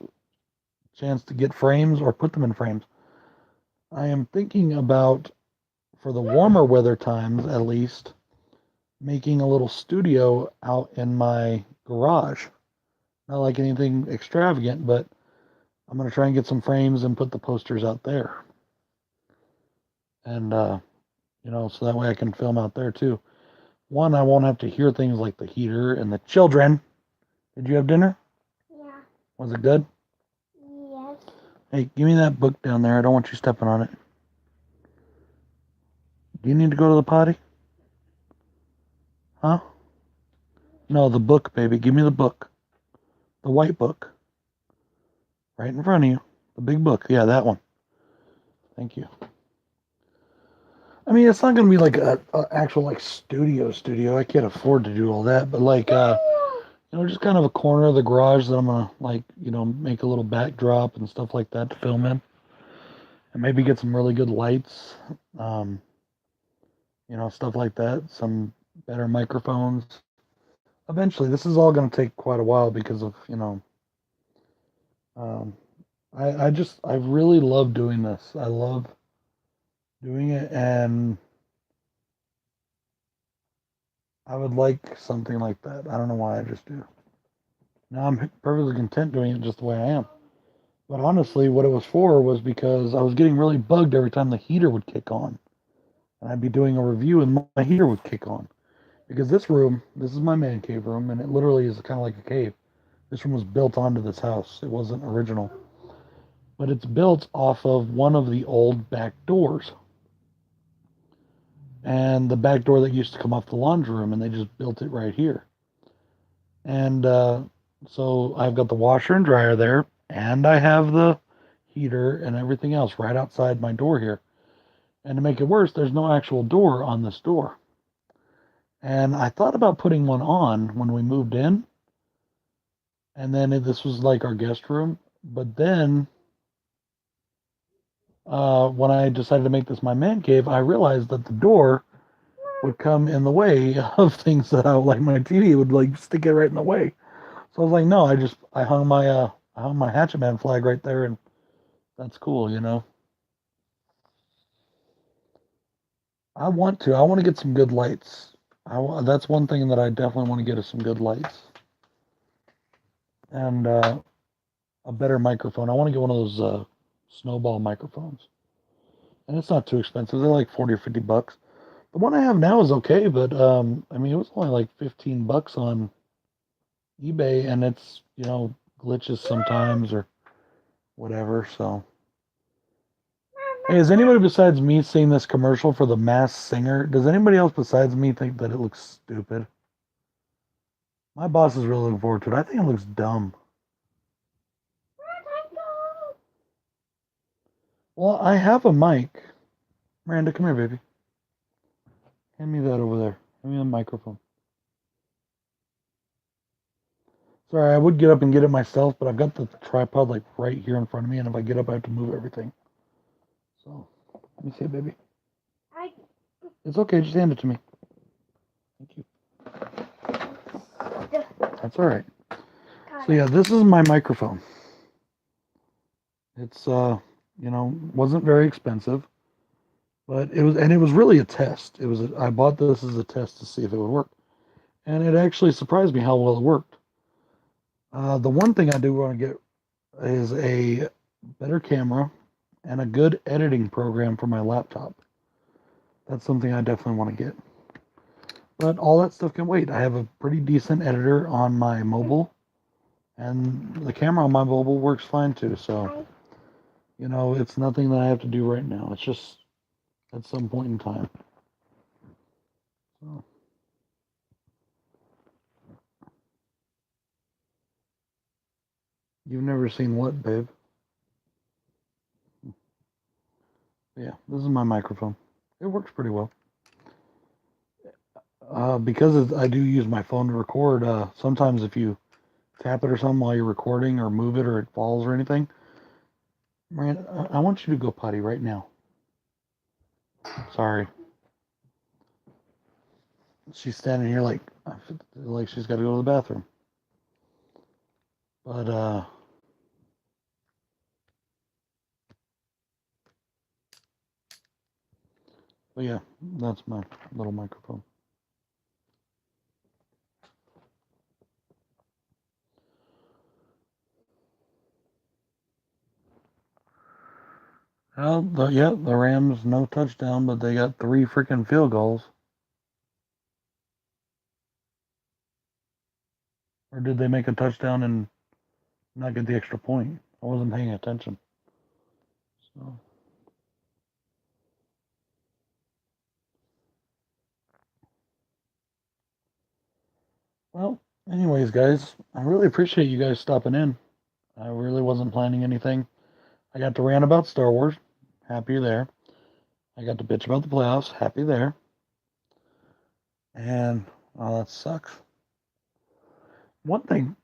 chance to get frames or put them in frames. I am thinking about, for the warmer weather times at least, making a little studio out in my garage. Not like anything extravagant, but I'm going to try and get some frames and put the posters out there. And, so that way I can film out there too. One, I won't have to hear things like the heater and the children. Did you have dinner? Yeah. Was it good? Yes. Hey, give me that book down there. I don't want you stepping on it. Do you need to go to the potty? Huh? No, the book, baby. Give me the book. The white book. Right in front of you. The big book. Yeah, that one. Thank you. I mean, it's not going to be like a actual like studio. I can't afford to do all that, but like just kind of a corner of the garage that I'm gonna like, make a little backdrop and stuff like that to film in, and maybe get some really good lights, um, stuff like that. Some better microphones. Eventually, this is all going to take quite a while because of um, I really love doing this. I love doing it, and I would like something like that. I don't know why I just do. Now I'm perfectly content doing it just the way I am. But honestly, what it was for was because I was getting really bugged every time the heater would kick on. And I'd be doing a review and my heater would kick on. Because this is my man cave room, and it literally is kind of like a cave. This room was built onto this house. It wasn't original. But it's built off of one of the old back doors. And the back door that used to come off the laundry room, and they just built it right here. And so I've got the washer and dryer there, and I have the heater and everything else right outside my door here. And to make it worse, there's no actual door on this door. And I thought about putting one on when we moved in, and then this was like our guest room. But then when I decided to make this my man cave, I realized that the door would come in the way of things that I like. My TV would like stick it right in the way. So I was like, no, I hung my Hatchet Man flag right there, and that's cool. I want to get some good lights. That's one thing that I definitely want to get is some good lights and a better microphone. I want to get one of those snowball microphones, and it's not too expensive. They're like 40 or $50. The one I have now is okay, but I mean, it was only like $15 on eBay, and it's glitches sometimes or whatever. So, hey, has anybody besides me seen this commercial for the Masked Singer? Does anybody else besides me think that it looks stupid? My boss is really looking forward to it. I think it looks dumb. Well, I have a mic. Miranda, come here, baby. Hand me that over there. Hand me the microphone. Sorry, I would get up and get it myself, but I've got the tripod like right here in front of me, and if I get up, I have to move everything. So, let me see it, baby. It's okay, just hand it to me. Thank you. That's all right. So yeah, this is my microphone. It's wasn't very expensive, but it was really a test. I bought this as a test to see if it would work, and it actually surprised me how well it worked. The one thing I do want to get is a better camera and a good editing program for my laptop. That's something I definitely want to get. But all that stuff can wait. I have a pretty decent editor on my mobile, and the camera on my mobile works fine too. So, it's nothing that I have to do right now. It's just at some point in time. So, you've never seen what, babe? Yeah, this is my microphone. It works pretty well. Because I do use my phone to record, sometimes if you tap it or something while you're recording or move it or it falls or anything, Miranda, I want you to go potty right now. Sorry. She's standing here like she's got to go to the bathroom. But yeah, that's my little microphone. Well, the Rams no touchdown, but they got 3 freaking field goals. Or did they make a touchdown and not get the extra point? I wasn't paying attention. So. Well, anyways, guys, I really appreciate you guys stopping in. I really wasn't planning anything. I got to rant about Star Wars. Happy there. I got to bitch about the playoffs. Happy there. And oh, that sucks. One thing,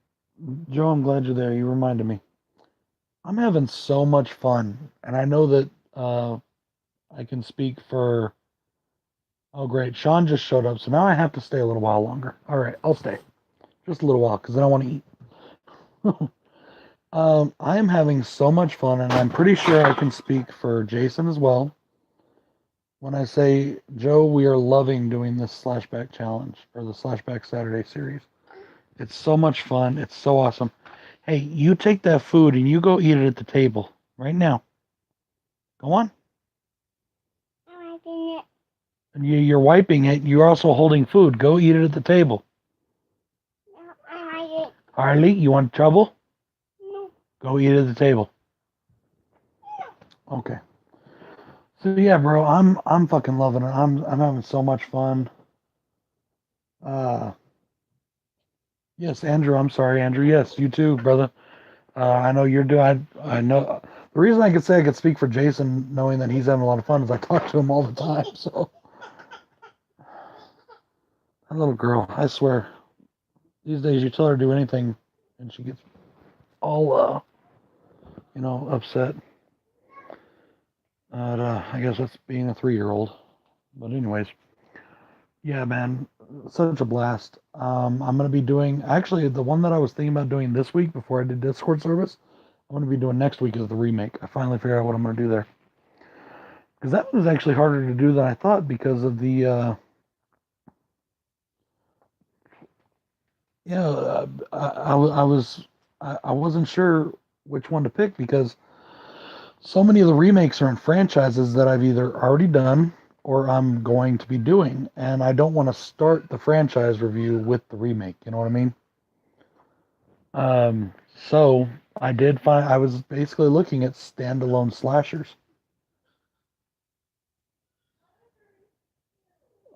Joe, I'm glad you're there. You reminded me. I'm having so much fun, and I know that I can speak for. Oh, great! Sean just showed up, so now I have to stay a little while longer. All right, I'll stay just a little while because I don't want to eat. I am having so much fun, and I'm pretty sure I can speak for Jason as well when I say, Joe, we are loving doing this Slashback challenge or the Slashback Saturday series. It's so much fun. It's so awesome. Hey, you take that food and you go eat it at the table right now. Go on. I'm wiping it. And you're wiping it. You're also holding food. Go eat it at the table. No, I'm wiping it. Harley, you want trouble? No. Go eat it at the table. Okay. So yeah, bro, I'm fucking loving it. I'm having so much fun. Uh, yes, Andrew. I'm sorry, Andrew. Yes, you too, brother. I know you're doing. I know. The reason I could say I could speak for Jason, knowing that he's having a lot of fun, is I talk to him all the time. So that little girl, I swear, these days you tell her to do anything, and she gets all upset. I guess that's being a 3-year-old. But anyways, yeah, man, such a blast. I'm gonna be doing actually the one that I was thinking about doing this week before I did Discord service. I'm gonna be doing next week is the remake. I finally figured out what I'm gonna do there because that was actually harder to do than I thought because of the I wasn't sure which one to pick because so many of the remakes are in franchises that I've either already done or I'm going to be doing, and I don't want to start the franchise review with the remake. You know what I mean? So I did find I was basically looking at standalone slashers.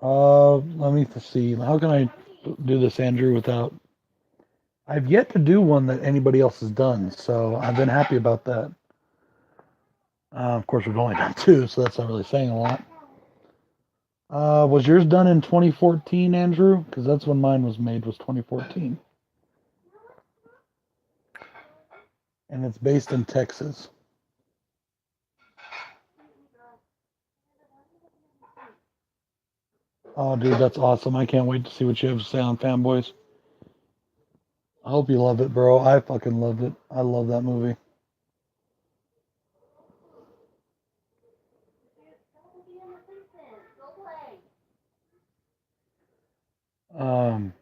Let me see. How can I do this, Andrew, without? I've yet to do one that anybody else has done, so I've been happy about that. Of course, we've only done two, so that's not really saying a lot. Was yours done in 2014, Andrew? Because that's when mine was made, was 2014. And it's based in Texas. Oh, dude, that's awesome. I can't wait to see what you have to say on Fanboys. I hope you love it, bro. I fucking loved it. I love that movie. Um,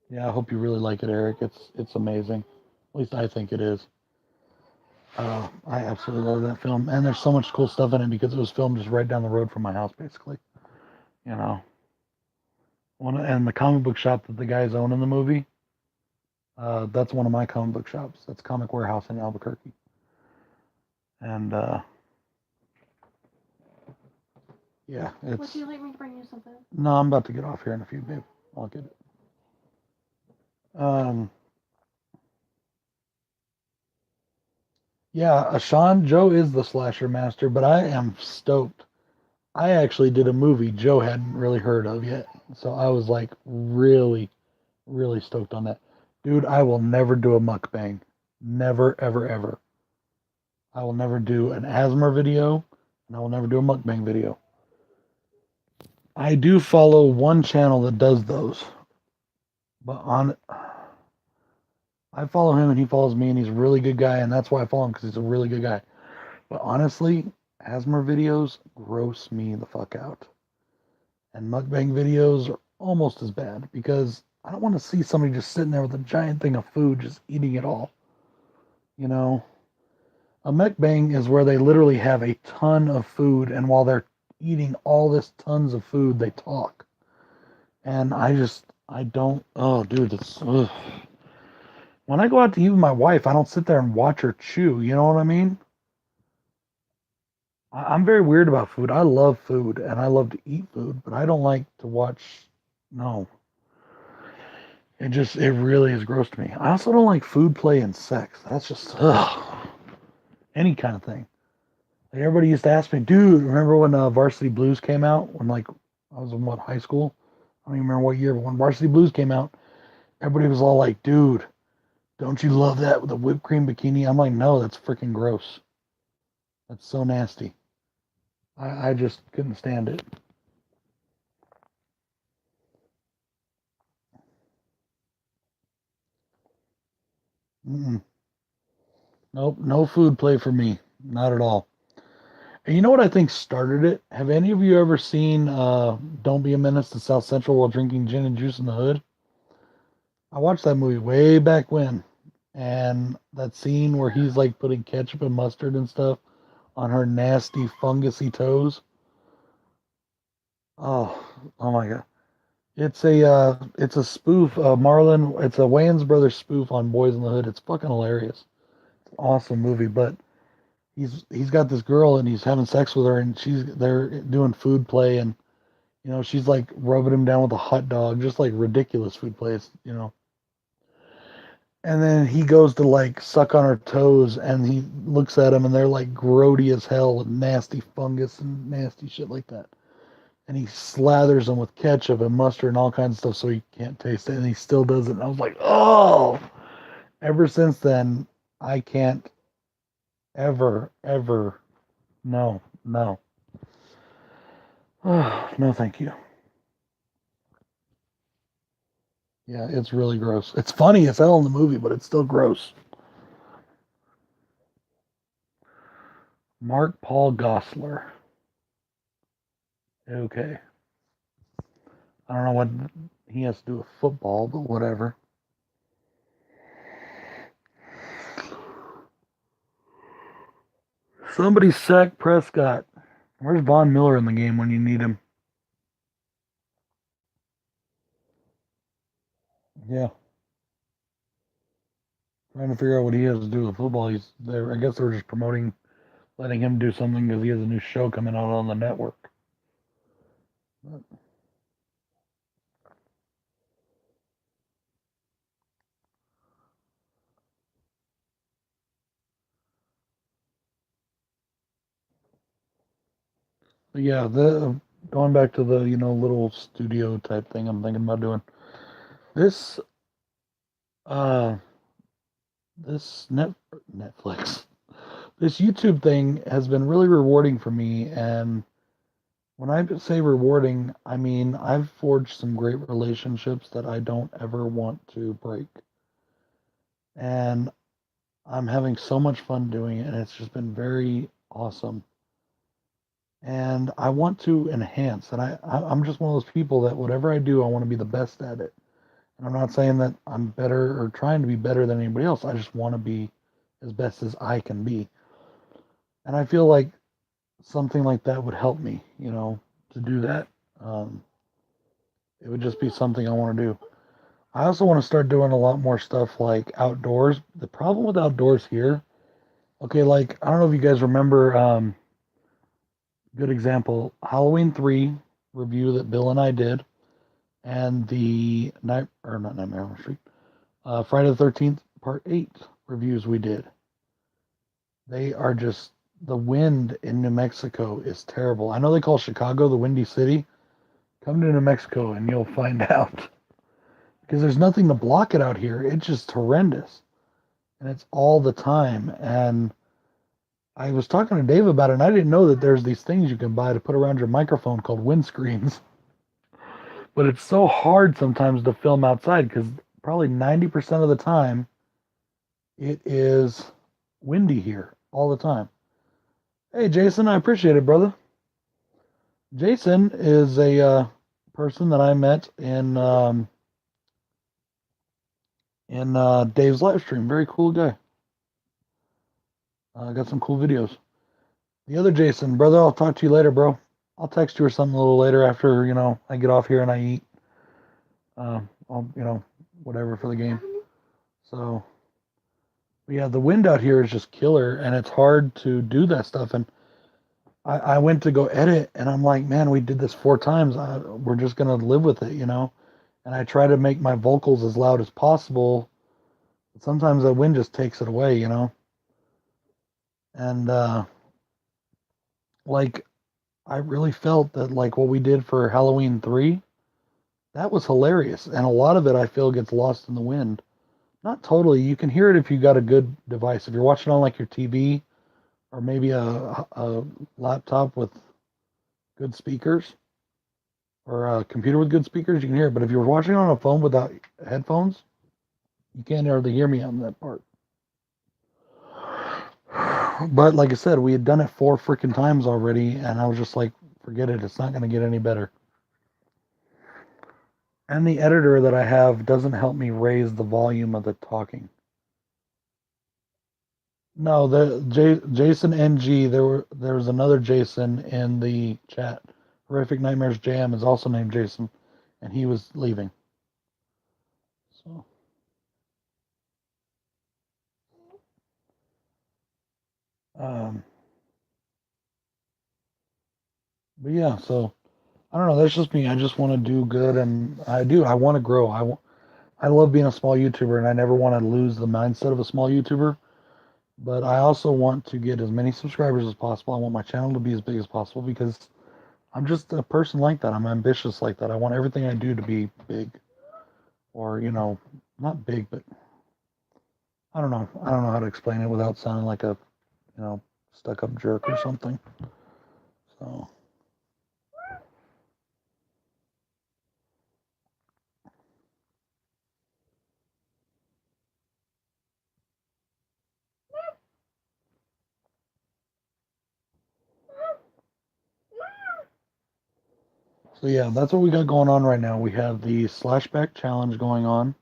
yeah, I hope you really like it, Eric. It's amazing. At least I think it is. I absolutely love that film, and there's so much cool stuff in it because it was filmed just right down the road from my house, basically. You know, and the comic book shop that the guys own in the movie, that's one of my comic book shops. That's Comic Warehouse in Albuquerque, and yeah, Would it's. you like me to bring you something? No, I'm about to get off here in a few, babe. I'll get it. Um, yeah, Sean Joe is the slasher master, but I am stoked. I actually did a movie Joe hadn't really heard of yet, so I was like really, really stoked on that. Dude, I will never do a mukbang. Never, ever, ever. I will never do an ASMR video, and I will never do a mukbang video. I do follow one channel that does those, but I follow him and he follows me, and he's a really good guy, and that's why I follow him because he's a really good guy. But honestly, ASMR videos gross me the fuck out, and mukbang videos are almost as bad because I don't want to see somebody just sitting there with a giant thing of food just eating it all. You know, a mukbang is where they literally have a ton of food, and while they're eating all this tons of food, they talk. And I don't. Oh, dude, it's. Ugh. When I go out to eat with my wife, I don't sit there and watch her chew. You know what I mean? I'm very weird about food. I love food and I love to eat food, but I don't like to watch. No, it really is gross to me. I also don't like food play and sex. That's just ugh. any kind of thing. Like everybody used to ask me, dude, remember when Varsity Blues came out? When like I was in what high school? I don't even remember what year, but when Varsity Blues came out, everybody was all like, dude, don't you love that with the whipped cream bikini? I'm like, no, that's freaking gross. That's so nasty. I just couldn't stand it. Mm-mm. Nope, no food play for me. Not at all. And you know what I think started it? Have any of you ever seen Don't Be a Menace to South Central while drinking gin and juice in the hood? I watched that movie way back when. And that scene where he's like putting ketchup and mustard and stuff on her nasty fungusy toes. Oh, oh my god. It's a spoof, Marlon. It's a Wayans Brothers spoof on Boys in the Hood. It's fucking hilarious. It's an awesome movie. But he's got this girl and he's having sex with her and they're doing food play and she's like rubbing him down with a hot dog, just like ridiculous food plays. And then he goes to like suck on her toes and he looks at him and they're like grody as hell with nasty fungus and nasty shit like that. And he slathers them with ketchup and mustard and all kinds of stuff so he can't taste it. And he still does it. And I was like, oh, ever since then, I can't ever. No, no. Oh, no, thank you. Yeah, it's really gross. It's funny as hell in the movie, but it's still gross. Mark Paul Gosselaar. Okay. I don't know what he has to do with football, but whatever. Somebody sack Prescott. Where's Von Miller in the game when you need him? Yeah. Trying to figure out what he has to do with football. He's there. I guess they were just promoting, letting him do something because he has a new show coming out on the network. But yeah, the going back to the little studio type thing I'm thinking about doing. This uh this Netflix, this YouTube thing has been really rewarding for me. And when I say rewarding, I mean I've forged some great relationships that I don't ever want to break. And I'm having so much fun doing it, and it's just been very awesome. And I want to enhance, and I'm just one of those people that whatever I do, I want to be the best at it. And I'm not saying that I'm better or trying to be better than anybody else. I just want to be as best as I can be. And I feel like something like that would help me, to do that. Um, it would just be something I want to do. I also want to start doing a lot more stuff like outdoors. The problem with outdoors here, okay, like I don't know if you guys remember, good example, Halloween 3 review that Bill and I did, and the night or not Nightmare on Elm Street, Friday the 13th Part 8 reviews we did. They are just the wind in New Mexico is terrible. I know they call Chicago the Windy City. Come to New Mexico and you'll find out because there's nothing to block it out here. It's just horrendous, and it's all the time. And I was talking to Dave about it, and I didn't know that there's these things you can buy to put around your microphone called windscreens. But it's so hard sometimes to film outside because probably 90% of the time it is windy here all the time. Hey, Jason, I appreciate it, brother. Jason is a person that I met in Dave's live stream. Very cool guy. Got some cool videos. The other Jason, brother, I'll talk to you later, bro. I'll text you or something a little later after I get off here and I eat. I'll whatever for the game. So, but yeah, the wind out here is just killer, and it's hard to do that stuff. And I went to go edit, and I'm like, man, we did this 4 times. We're just gonna live with it. And I try to make my vocals as loud as possible. But sometimes the wind just takes it away. And like I really felt that like what we did for Halloween 3, that was hilarious. And a lot of it I feel gets lost in the wind. Not totally. You can hear it if you got a good device. If you're watching on like your TV or maybe a laptop with good speakers or a computer with good speakers, you can hear it. But if you're watching on a phone without headphones, you can't hardly hear me on that part. But like I said, we had done it 4 freaking times already, and I was just like, forget it. It's not going to get any better. And the editor that I have doesn't help me raise the volume of the talking. No, Jason NG. There was another Jason in the chat. Horrific Nightmares Jam is also named Jason, and he was leaving. So, um, but yeah, so I don't know. That's just me. I just want to do good, and I do. I want to grow. I love being a small YouTuber, and I never want to lose the mindset of a small YouTuber. But I also want to get as many subscribers as possible. I want my channel to be as big as possible because I'm just a person like that. I'm ambitious like that. I want everything I do to be big, or not big, but I don't know. I don't know how to explain it without sounding like a stuck-up jerk or something. So. So yeah, that's what we got going on right now. We have the Slashback Challenge going on.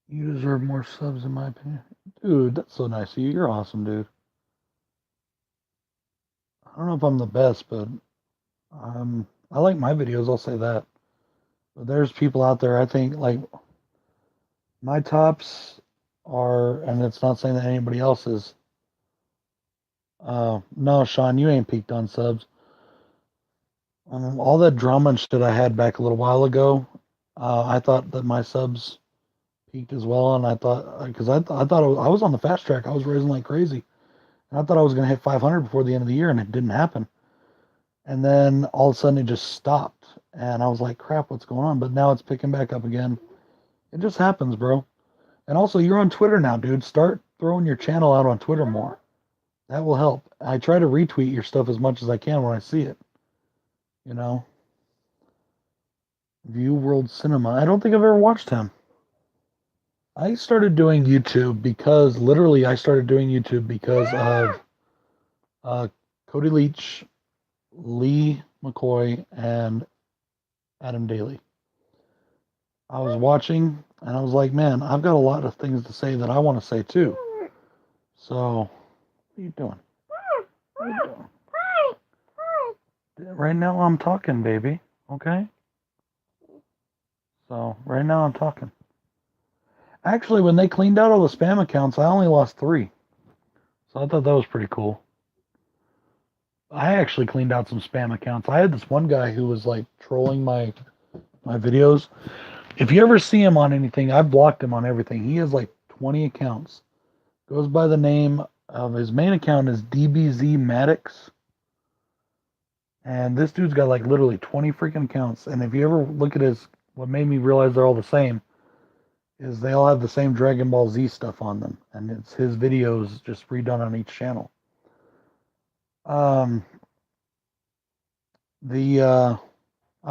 You deserve more subs, in my opinion. Dude, that's so nice of you. You're awesome, dude. I don't know if I'm the best, but I like my videos, I'll say that. But there's people out there, I think, like, my tops are, and it's not saying that anybody else is. No, Sean, you ain't peaked on subs. All that drama and shit I had back a little while ago, I thought that my subs peaked as well, and I thought, because I thought I was on the fast track. I was raising like crazy. And I thought I was going to hit 500 before the end of the year, and it didn't happen. And then all of a sudden it just stopped. And I was like, crap, what's going on? But now it's picking back up again. It just happens, bro. And also, you're on Twitter now, dude. Start throwing your channel out on Twitter more. That will help. I try to retweet your stuff as much as I can when I see it. You know? View World Cinema. I don't think I've ever watched him. I started doing YouTube because, literally, I started doing YouTube because of Cody Leach, Lee McCoy, and Adam Daly. I was watching and I was like, man, I've got a lot of things to say that I want to say too. So, what are you doing? What are you doing? Right now I'm talking, baby. Okay? So, right now I'm talking. Actually, when they cleaned out all the spam accounts, I only lost 3. So I thought that was pretty cool. I actually cleaned out some spam accounts. I had this one guy who was like trolling my videos. If you ever see him on anything, I've blocked him on everything. He has like 20 accounts. Goes by the name of his main account is DBZ Maddox. And this dude's got like literally 20 freaking accounts. And if you ever look at his, what made me realize they're all the same is they all have the same Dragon Ball Z stuff on them. And it's his videos just redone on each channel. I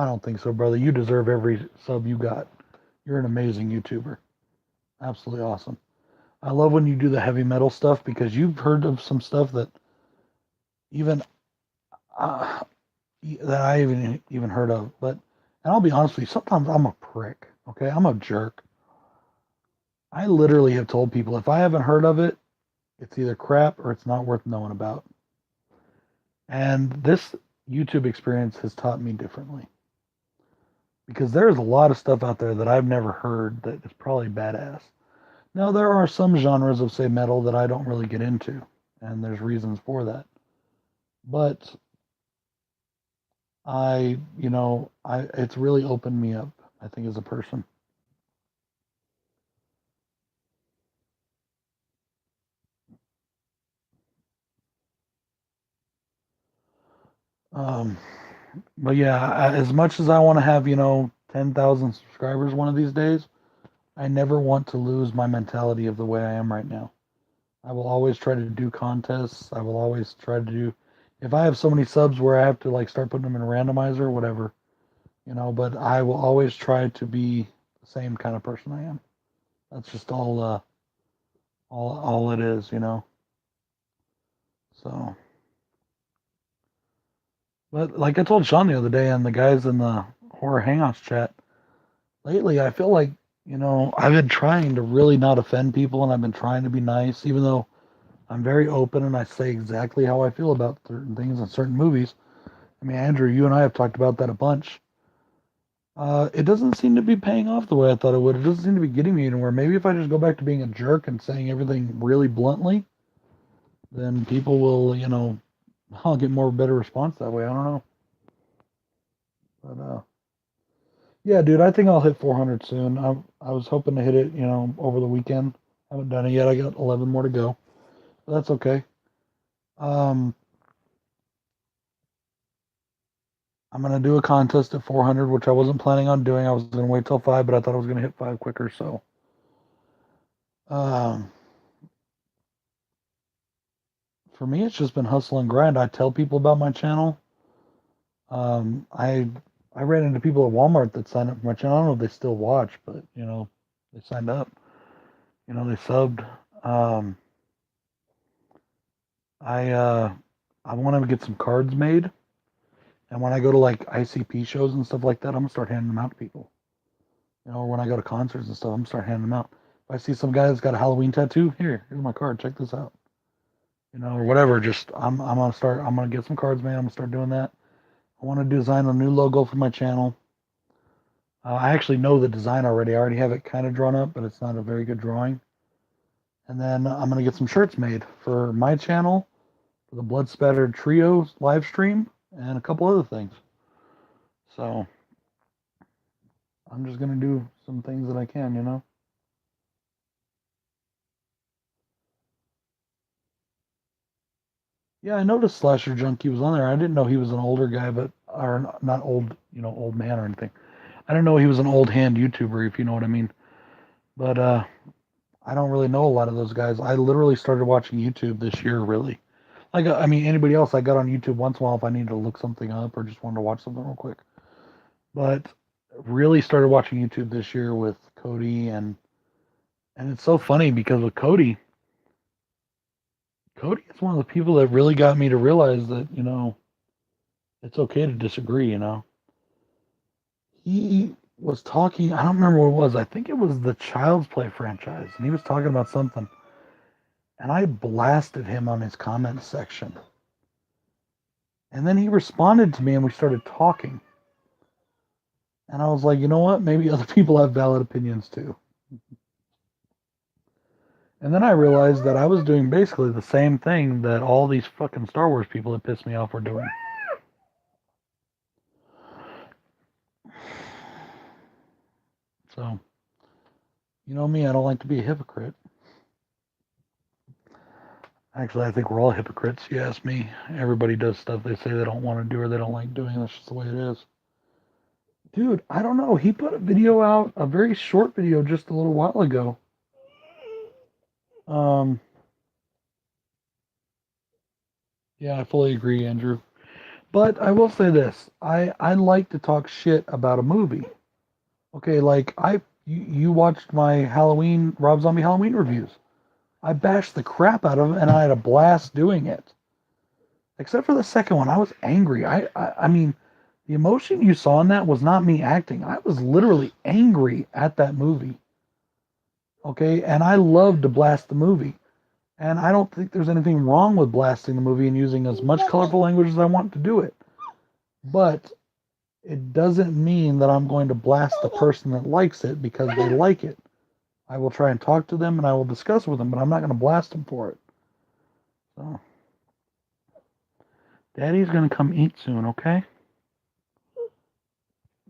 don't think so, brother. You deserve every sub you got. You're an amazing YouTuber. Absolutely awesome. I love when you do the heavy metal stuff because you've heard of some stuff that even uh, that I even heard of. But and I'll be honest with you, sometimes I'm a prick. Okay, I'm a jerk. I literally have told people if I haven't heard of it, it's either crap or it's not worth knowing about. And this YouTube experience has taught me differently because there's a lot of stuff out there that I've never heard that is probably badass. Now there are some genres of say metal that I don't really get into, and there's reasons for that. But it's really opened me up, I think, as a person. Um, but yeah, as much as I want to have, 10,000 subscribers one of these days, I never want to lose my mentality of the way I am right now. I will always try to do contests. I will always try to do, if I have so many subs where I have to like start putting them in a randomizer or whatever, but I will always try to be the same kind of person I am. That's just all it is. So, but like I told Sean the other day and the guys in the horror hangouts chat, lately I feel like, I've been trying to really not offend people and I've been trying to be nice, even though I'm very open and I say exactly how I feel about certain things and certain movies. I mean, Andrew, you and I have talked about that a bunch. It doesn't seem to be paying off the way I thought it would. It doesn't seem to be getting me anywhere. Maybe if I just go back to being a jerk and saying everything really bluntly, then people will, I'll get more better response that way. I don't know. But yeah, dude, I think I'll hit 400 soon. I was hoping to hit it, over the weekend. Haven't done it yet. I got 11 more to go. But that's okay. Um, I'm gonna do a contest at 400, which I wasn't planning on doing. I was gonna wait till 5, but I thought I was gonna hit 5 quicker. So, um, for me, it's just been hustle and grind. I tell people about my channel. I ran into people at Walmart that signed up for my channel. I don't know if they still watch, but they signed up. They subbed. Um, I uh, I want to get some cards made, and when I go to like ICP shows and stuff like that, I'm gonna start handing them out to people. Or when I go to concerts and stuff, I'm gonna start handing them out. If I see some guy that's got a Halloween tattoo, here's my card. Check this out. Or whatever. Just I'm gonna start. I'm gonna get some cards made. I'm gonna start doing that. I want to design a new logo for my channel. I actually know the design already. I already have it kind of drawn up, but it's not a very good drawing. And then I'm going to get some shirts made for my channel, for the Blood Spattered Trio live stream, and a couple other things. So I'm just going to do some things that I can. Yeah, I noticed Slasher Junkie was on there. I didn't know he was an older guy, or not old, old man or anything. I didn't know he was an old hand YouTuber, if you know what I mean. But I don't really know a lot of those guys. I literally started watching YouTube this year, really. Like, I mean, anybody else, I got on YouTube once in a while if I needed to look something up or just wanted to watch something real quick. But really started watching YouTube this year with Cody, and it's so funny because with Cody is one of the people that really got me to realize that, it's okay to disagree. He was talking, I don't remember what it was. I think it was the Child's Play franchise, and he was talking about something. And I blasted him on his comment section. And then he responded to me and we started talking. And I was like, you know what? Maybe other people have valid opinions too. And then I realized that I was doing basically the same thing that all these fucking Star Wars people that pissed me off were doing. So, you know me, I don't like to be a hypocrite. Actually, I think we're all hypocrites, you ask me. Everybody does stuff they say they don't want to do or they don't like doing. That's just the way it is. Dude, I don't know. He put a video out, a very short video just a little while ago. Um, yeah, I fully agree, Andrew. But I will say this: I like to talk shit about a movie. Okay, like you watched my Halloween Rob Zombie Halloween reviews. I bashed the crap out of them, and I had a blast doing it. Except for the second one, I was angry. I mean, the emotion you saw in that was not me acting. I was literally angry at that movie. Okay, and I love to blast the movie. And I don't think there's anything wrong with blasting the movie and using as much colorful language as I want to do it. But it doesn't mean that I'm going to blast the person that likes it because they like it. I will try and talk to them and I will discuss with them, but I'm not going to blast them for it. So, Daddy's going to come eat soon, okay?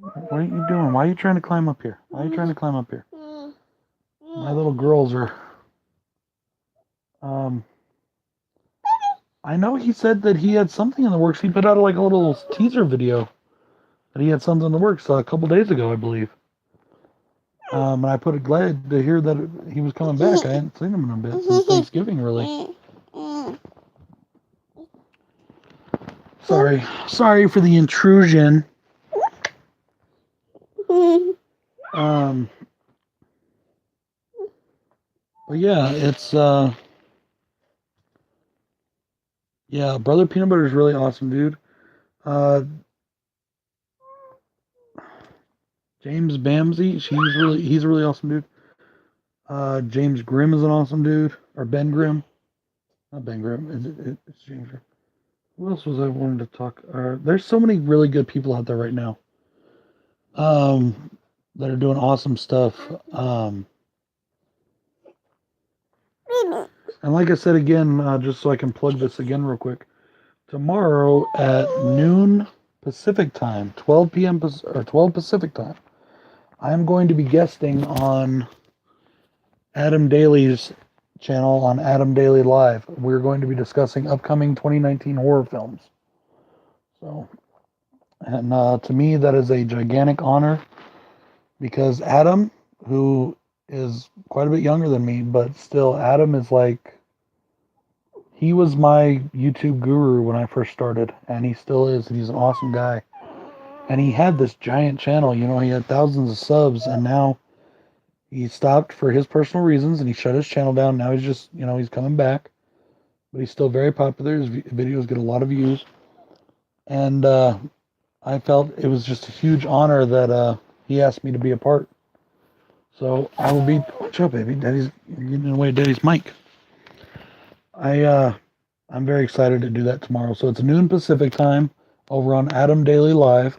What are you doing? Why are you trying to climb up here? Why are you trying to climb up here? My little girls are, um, I know he said that he had something in the works. He put out like a little teaser video that he had something in the works a couple days ago, I believe. And I put it glad to hear that he was coming back. I hadn't seen him in a bit since Thanksgiving, really. Sorry for the intrusion. But yeah, it's yeah, Brother Peanut Butter is really awesome, dude. James Bamsey, he's a really awesome dude. James Grimm is an awesome dude, or Ben Grimm, not Ben Grimm. It's James Grimm. Who else was I wanting to talk? There's so many really good people out there right now, that are doing awesome stuff. And like I said again, just so I can plug this again real quick, tomorrow at noon Pacific time, 12 p.m. or 12 Pacific time, I'm going to be guesting on Adam Daly's channel on Adam Daly Live. We're going to be discussing upcoming 2019 horror films. So, and to me, that is a gigantic honor because Adam, who is quite a bit younger than me, but still, Adam is like, he was my YouTube guru when I first started, and he still is. And he's an awesome guy. And he had this giant channel, you know, he had thousands of subs, and now he stopped for his personal reasons, and he shut his channel down. Now he's just, you know, he's coming back, but he's still very popular. His videos get a lot of views, and I felt it was just a huge honor that he asked me to be a part. So I will be. Watch out, baby! Daddy's getting in the way of Daddy's mic. I'm very excited to do that tomorrow. So it's noon Pacific time over on Adam Daily Live,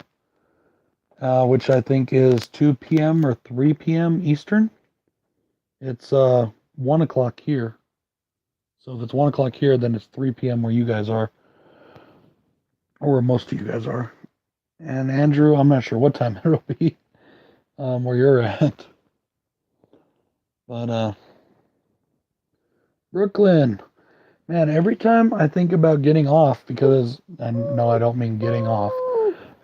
which I think is 2 p.m. or 3 p.m. Eastern. It's 1 o'clock here. So if it's 1 o'clock here, then it's 3 p.m. where you guys are, or where most of you guys are. And Andrew, I'm not sure what time it'll be where you're at. But Brooklyn, man, every time I think about getting off, because, and no, I don't mean getting off.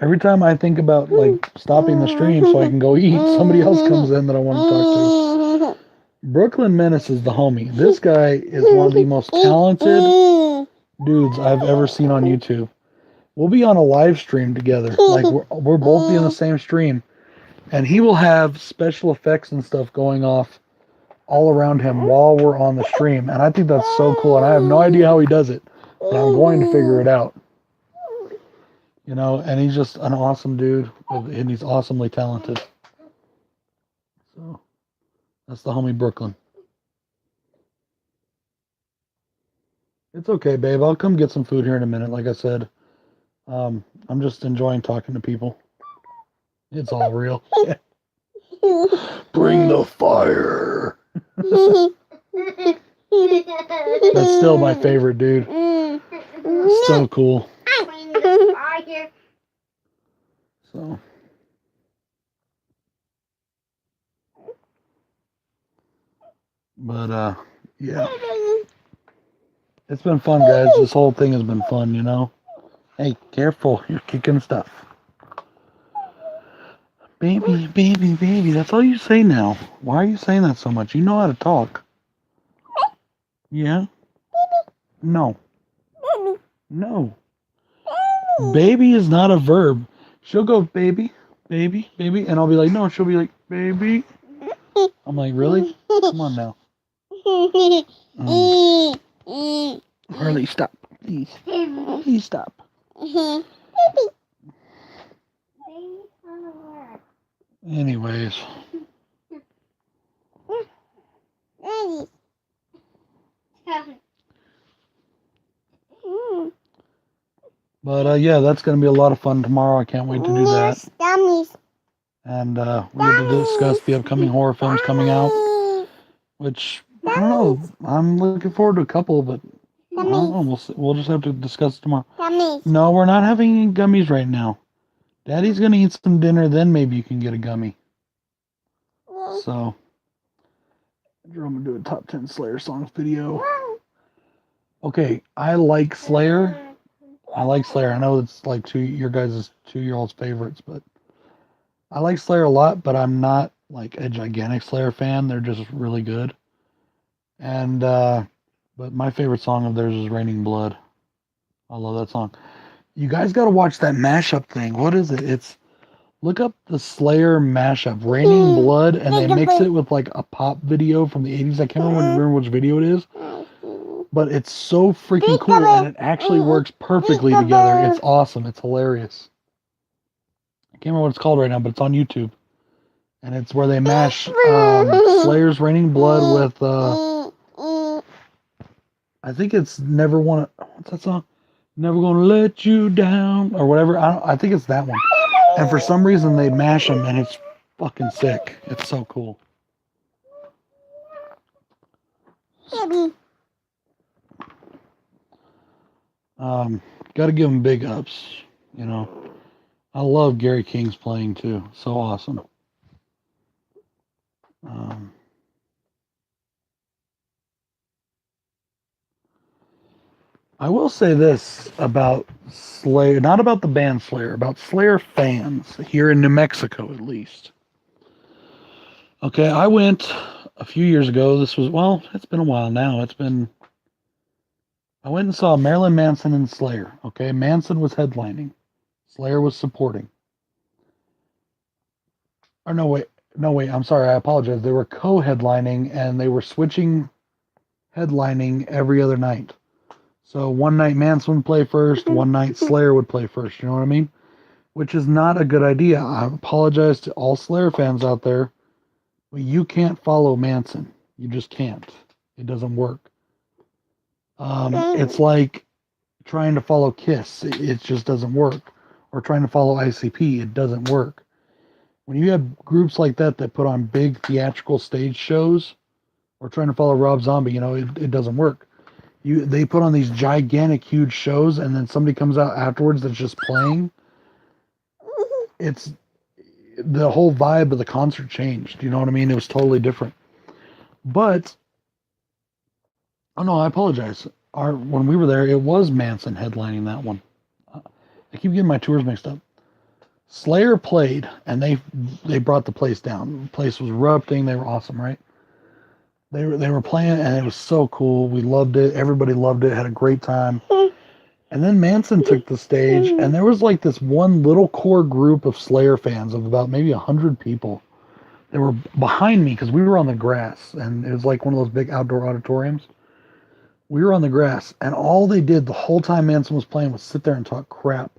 Every time I think about like stopping the stream so I can go eat, somebody else comes in that I want to talk to. Brooklyn Menace is the homie. This guy is one of the most talented dudes I've ever seen on YouTube. We'll be on a live stream together. Like we're both be in the same stream, and he will have special effects and stuff going off all around him while we're on the stream. And I think that's so cool. And I have no idea how he does it, but I'm going to figure it out. You know, and he's just an awesome dude, and he's awesomely talented. So that's the homie Brooklyn. It's okay, babe. I'll come get some food here in a minute. Like I said, I'm just enjoying talking to people. It's all real. Bring the fire. That's still my favorite, dude. So cool. So. But, yeah. It's been fun, guys. This whole thing has been fun, you know? Hey, careful. You're kicking stuff. Baby, baby, baby. That's all you say now. Why are you saying that so much? You know how to talk. Yeah? No. No. Baby is not a verb. She'll go, baby, baby, baby. And I'll be like, no. She'll be like, baby. I'm like, really? Come on now. Harley, stop. Please. Please stop. Anyways. But yeah, that's going to be a lot of fun tomorrow. I can't wait to do that. And we get to discuss the upcoming horror films coming out, which, I don't know, I'm looking forward to a couple, but I don't know, we'll just have to discuss it tomorrow. No, we're not having any gummies right now. Daddy's going to eat some dinner, then maybe you can get a gummy. So, I'm going to do a top 10 Slayer songs video. Okay, I like Slayer. I like Slayer. I know it's like your guys' 2-year-old's favorites, but I like Slayer a lot, but I'm not like a gigantic Slayer fan. They're just really good. And but my favorite song of theirs is Raining Blood. I love that song. You guys got to watch that mashup thing. What is it? It's look up the Slayer mashup, Raining Blood, and they mix it with like a pop video from the 80s. I can't remember which video it is, but it's so freaking cool and it actually works perfectly together. It's awesome. It's hilarious. I can't remember what it's called right now, but it's on YouTube. And it's where they mash Slayer's Raining Blood with I think it's Never Wanna what's that song? Never Gonna Let You Down or whatever. I think it's that one. And for some reason they mash them and it's fucking sick. It's so cool. Got to give them big ups, you know. I love Gary King's playing too. So awesome. I will say this about Slayer, not about the band Slayer, about Slayer fans here in New Mexico at least. Okay, I went a few years ago. This was, well, it's been a while now. I went and saw Marilyn Manson and Slayer. Okay, Manson was headlining, Slayer was supporting. Or no, wait, I'm sorry, I apologize. They were co headlining and they were switching headlining every other night. So one night Manson would play first, one night Slayer would play first. You know what I mean? Which is not a good idea. I apologize to all Slayer fans out there, but you can't follow Manson. You just can't. It doesn't work. It's like trying to follow Kiss. It just doesn't work. Or trying to follow ICP. It doesn't work. When you have groups like that that put on big theatrical stage shows, or trying to follow Rob Zombie, it doesn't work. They put on these gigantic, huge shows, and then somebody comes out afterwards that's just playing. It's the whole vibe of the concert changed. You know what I mean? It was totally different. But oh no, I apologize. When we were there, it was Manson headlining that one. I keep getting my tours mixed up. Slayer played, and they brought the place down. The place was erupting. They were awesome, right? They were playing, and it was so cool. We loved it. Everybody loved it. Had a great time. And then Manson took the stage, and there was like this one little core group of Slayer fans of about maybe 100 people. They were behind me because we were on the grass, and it was like one of those big outdoor auditoriums. We were on the grass, and all they did the whole time Manson was playing was sit there and talk crap.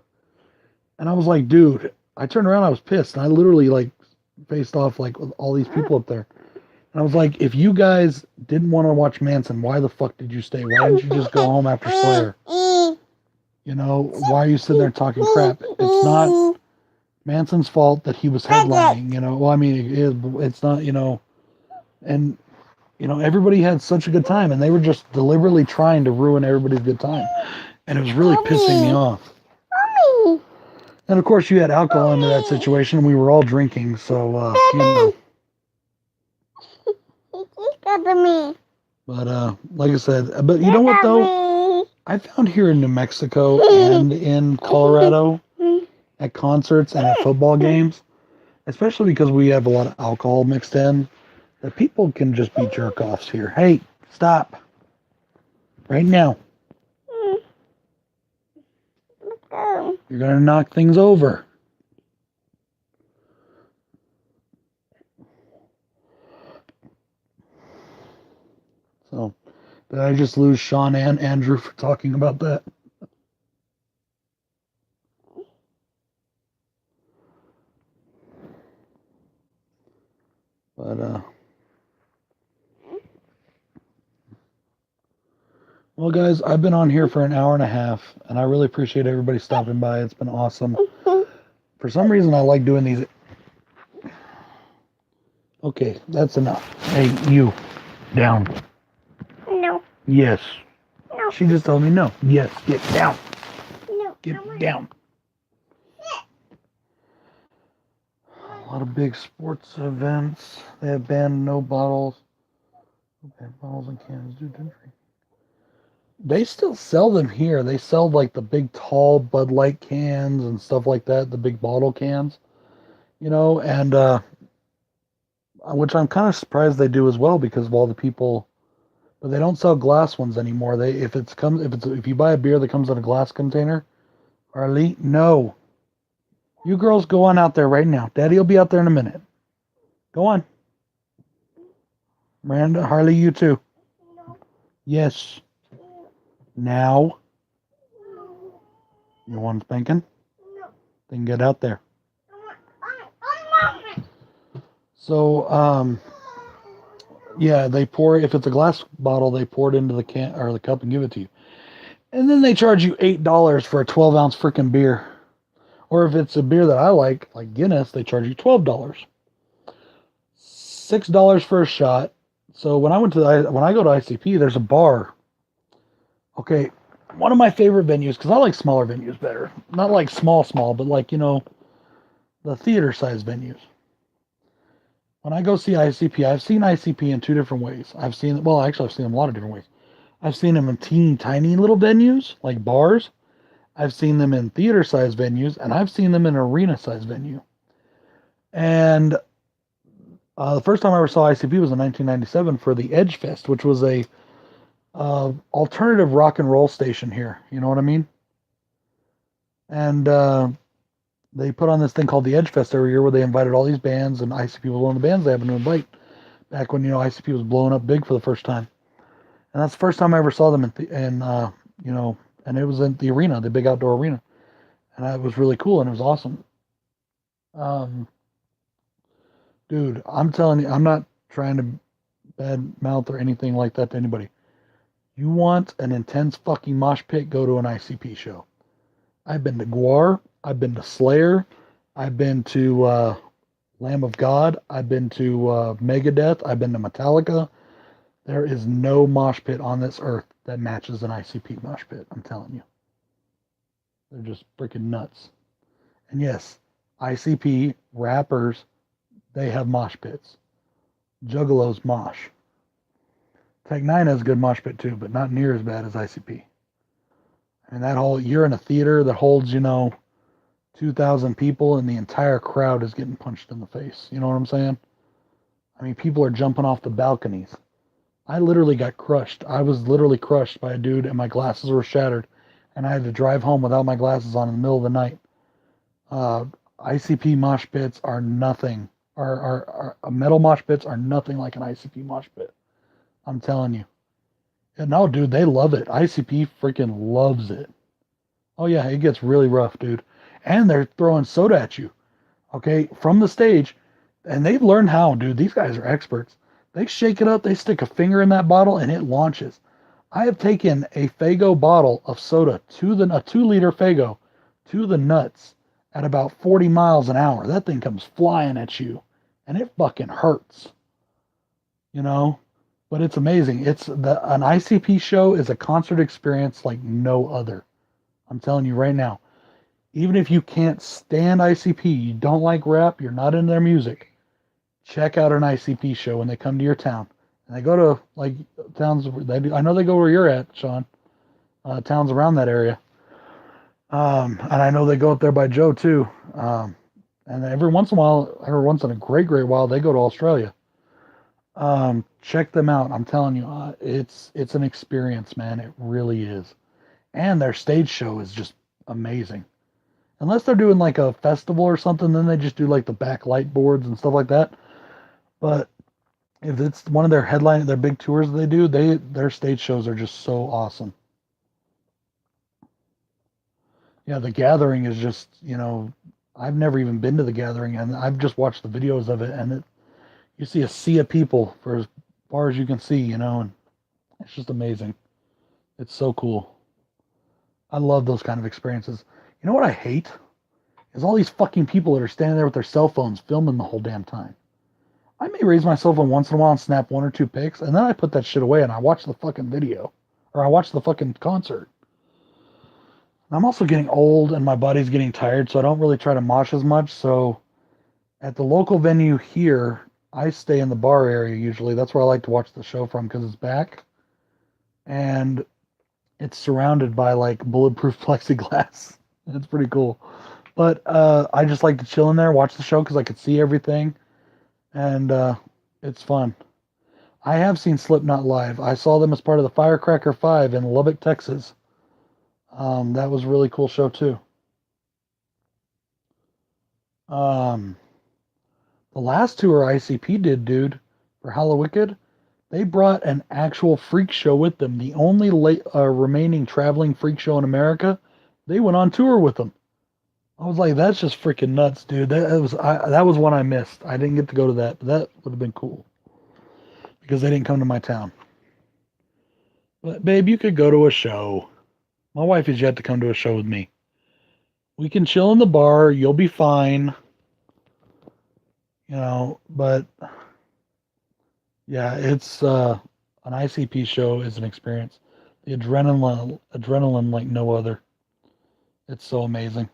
And I was like, dude, I turned around, I was pissed, and I literally like faced off like with all these people up there. And I was like, if you guys didn't want to watch Manson, why the fuck did you stay? Why didn't you just go home after Slayer? Why are you sitting there talking crap? It's not Manson's fault that he was headlining, Well, I mean, it's not, and, everybody had such a good time, and they were just deliberately trying to ruin everybody's good time. And it was really pissing me off. And of course, you had alcohol into that situation. We were all drinking, so, But, like I said, but you know what, though? I found here in New Mexico and in Colorado at concerts and at football games, especially because we have a lot of alcohol mixed in, that people can just be jerk-offs here. Hey, stop. Right now. You're going to knock things over. So, did I just lose Sean and Andrew for talking about that? But, well, guys, I've been on here for an hour and a half, and I really appreciate everybody stopping by. It's been awesome. For some reason, I like doing these. Okay, that's enough. Hey, you. Down. No. Yes. No. She just told me no. Yes, get down. No. Get down. A lot of big sports events. They have banned no bottles. No banned bottles and cans. Do drink. They still sell them here. They sell like the big tall Bud Light cans and stuff like that, the big bottle cans, and which I'm kind of surprised they do as well because of all the people. But they don't sell glass ones anymore. They if you buy a beer that comes in a glass container, Harley, no. You girls go on out there right now. Daddy will be out there in a minute. Go on. Miranda, Harley, you too. No. Yes. Now. You want spanking? No. Then get out there. I So, yeah, they pour, if it's a glass bottle, they pour it into the can or the cup and give it to you. And then they charge you $8 for a 12-ounce freaking beer. Or if it's a beer that I like Guinness, they charge you $12. $6 for a shot. So when I go to ICP, there's a bar. Okay, one of my favorite venues, because I like smaller venues better. Not like small, but like, the theater size venues. When I go see ICP, I've seen ICP in two different ways. I've seen them a lot of different ways. I've seen them in teeny tiny little venues, like bars. I've seen them in theater size venues, and I've seen them in arena size venue. And the first time I ever saw ICP was in 1997 for the Edge Fest, which was a alternative rock and roll station here. You know what I mean? And they put on this thing called the Edge Fest every year, where they invited all these bands, and ICP was one of the bands they happened to invite back when ICP was blowing up big for the first time. And that's the first time I ever saw them and it was in the arena, the big outdoor arena, and it was really cool and it was awesome. Dude, I'm telling you, I'm not trying to bad mouth or anything like that to anybody. You want an intense fucking mosh pit, go to an ICP show. I've been to Guar, I've been to Slayer, I've been to Lamb of God, I've been to Megadeth, I've been to Metallica. There is no mosh pit on this earth that matches an ICP mosh pit, I'm telling you. They're just freaking nuts. And yes, ICP rappers, they have mosh pits. Juggalos mosh. Tech Nine has a good mosh pit too, but not near as bad as ICP. And that whole, you're in a theater that holds, 2,000 people, and the entire crowd is getting punched in the face. You know what I'm saying? I mean, people are jumping off the balconies. I literally got crushed. I was literally crushed by a dude, and my glasses were shattered, and I had to drive home without my glasses on in the middle of the night. ICP mosh pits are nothing. Our metal mosh pits are nothing like an ICP mosh pit. I'm telling you. And no, dude, they love it. ICP freaking loves it. Oh yeah, it gets really rough, dude. And they're throwing soda at you, okay, from the stage. And they've learned how, dude. These guys are experts. They shake it up, they stick a finger in that bottle, and it launches. I have taken a Fago bottle of soda a 2-liter Fago to the nuts at about 40 miles an hour. That thing comes flying at you, and it fucking hurts. But it's amazing. An ICP show is a concert experience like no other. I'm telling you right now. Even if you can't stand ICP, you don't like rap, you're not into their music, check out an ICP show when they come to your town. And they go to like towns. I know they go where you're at, Sean. Towns around that area. And I know they go up there by Joe too. And every once in a great while, they go to Australia. Check them out. I'm telling you, it's an experience, man. It really is. And their stage show is just amazing. Unless they're doing like a festival or something, then they just do like the backlight boards and stuff like that. But if it's one of their big tours they do, their stage shows are just so awesome. Yeah, the Gathering is just, I've never even been to the Gathering, and I've just watched the videos of it, and you see a sea of people for as far as you can see, and it's just amazing. It's so cool. I love those kind of experiences. You know what I hate? Is all these fucking people that are standing there with their cell phones filming the whole damn time. I may raise my cell phone once in a while and snap one or two pics, and then I put that shit away and I watch the fucking video. Or I watch the fucking concert. I'm also getting old and my body's getting tired, so I don't really try to mosh as much. So at the local venue here, I stay in the bar area usually. That's where I like to watch the show from because it's back. And It's surrounded by like bulletproof plexiglass. It's pretty cool. But I just like to chill in there, watch the show because I could see everything, and it's fun. I have seen Slipknot live. I saw them as part of the Firecracker Five in Lubbock, Texas. That was a really cool show too. Um, the last tour ICP did, dude, for Hallowicked, they brought an actual freak show with them. The only remaining traveling freak show in America. They went on tour with them. I was like, that's just freaking nuts, dude. That was one I missed. I didn't get to go to that, but that would have been cool because they didn't come to my town. But babe, you could go to a show. My wife has yet to come to a show with me. We can chill in the bar. You'll be fine. But yeah, it's an ICP show is an experience. The adrenaline like no other. It's so amazing.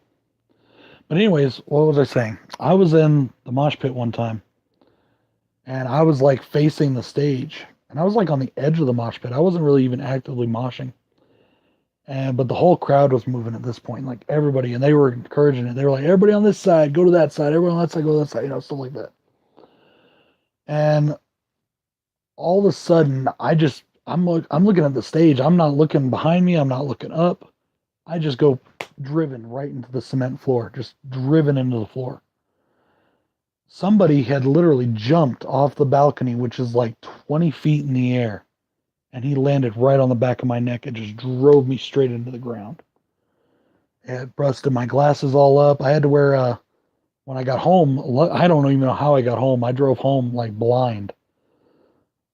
But anyways, what was I saying? I was in the mosh pit one time, and I was like facing the stage, and I was like on the edge of the mosh pit. I wasn't really even actively moshing, and but the whole crowd was moving at this point, like everybody, and they were encouraging it. They were like, "Everybody on this side, go to that side. Everyone on that side, go to that side." Stuff like that. And all of a sudden, I'm looking at the stage. I'm not looking behind me. I'm not looking up. I just go driven right into the cement floor, just driven into the floor. Somebody had literally jumped off the balcony, which is like 20 feet in the air, and he landed right on the back of my neck and just drove me straight into the ground. It busted my glasses all up. I had to wear when I got home. I don't even know how I got home. I drove home like blind.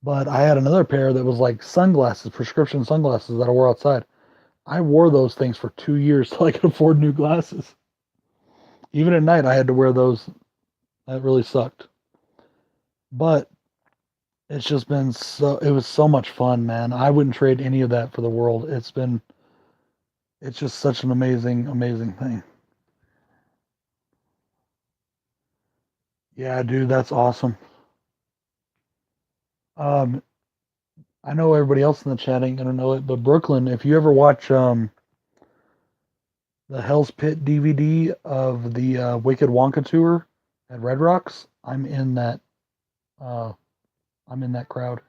But I had another pair that was like sunglasses, prescription sunglasses that I wore outside. I wore those things for 2 years till I could afford new glasses. Even at night, I had to wear those. That really sucked. But it's just been it was so much fun, man. I wouldn't trade any of that for the world. It's just such an amazing, amazing thing. Yeah, dude, that's awesome. Um, I know everybody else in the chat ain't gonna know it, but Brooklyn, if you ever watch the Hell's Pit DVD of the Wicked Wonka tour at Red Rocks, uh I'm in that crowd.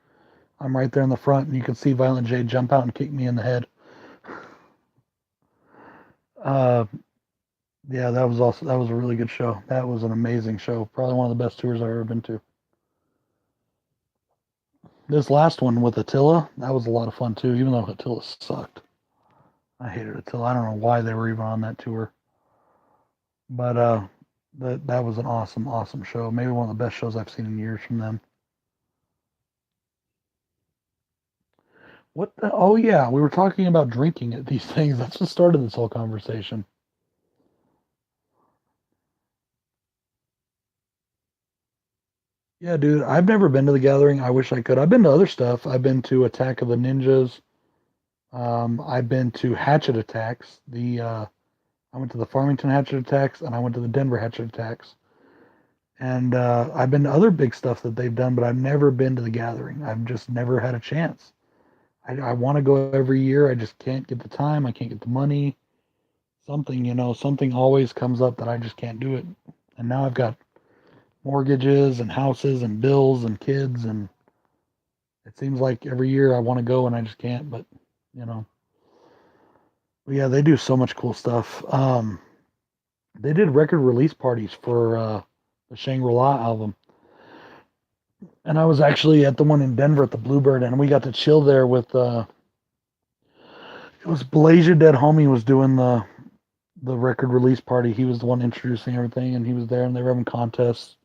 I'm right there in the front, and you can see Violent J jump out and kick me in the head. Uh, yeah, that was a really good show. That was an amazing show. Probably one of the best tours I've ever been to. This last one with Attila, that was a lot of fun too, even though Attila sucked. I hated Attila. I don't know why they were even on that tour. But that was an awesome, awesome show. Maybe one of the best shows I've seen in years from them. Oh yeah, we were talking about drinking at these things. That's what started this whole conversation. Yeah, dude, I've never been to the Gathering. I wish I could. I've been to other stuff. I've been to Attack of the Ninjas. I've been to Hatchet Attacks. I went to the Farmington Hatchet Attacks, and I went to the Denver Hatchet Attacks. And I've been to other big stuff that they've done, but I've never been to the Gathering. I've just never had a chance. I want to go every year. I just can't get the time. I can't get the money. Something always comes up that I just can't do it. And now I've got mortgages and houses and bills and kids, and it seems like every year I want to go and I just can't. You know, but yeah, they do so much cool stuff. They did record release parties for the Shangri-La album, and I was actually at the one in Denver at the Bluebird, and we got to chill there with. It was Blaze Your Dead Homie was doing the record release party. He was the one introducing everything, and he was there, and they were having contests.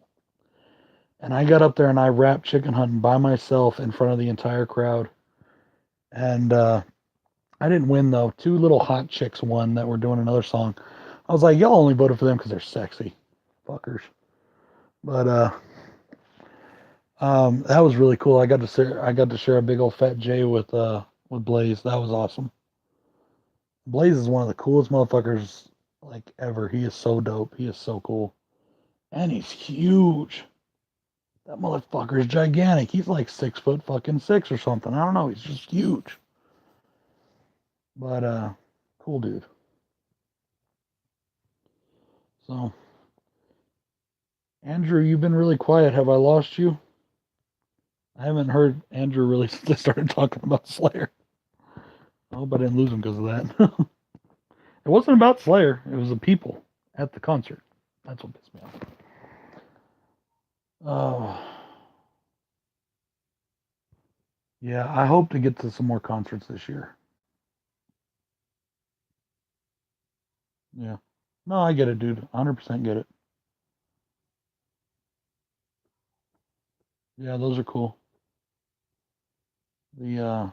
And I got up there and I rapped Chicken Hunting by myself in front of the entire crowd. And I didn't win though. Two little hot chicks won that were doing another song. I was like, y'all only voted for them because they're sexy, fuckers. But that was really cool. I got to share a big old fat J with Blaze. That was awesome. Blaze is one of the coolest motherfuckers like ever. He is so dope. He is so cool, and he's huge. That motherfucker is gigantic. He's like 6 foot fucking 6 or something. I don't know. He's just huge. But cool dude. So, Andrew, you've been really quiet. Have I lost you? I haven't heard Andrew really since I started talking about Slayer. I hope I didn't lose him because of that. It wasn't about Slayer. It was the people at the concert. That's what pissed me off. Oh, yeah. I hope to get to some more concerts this year. Yeah. No, I get it, dude. 100% get it. Yeah, those are cool. The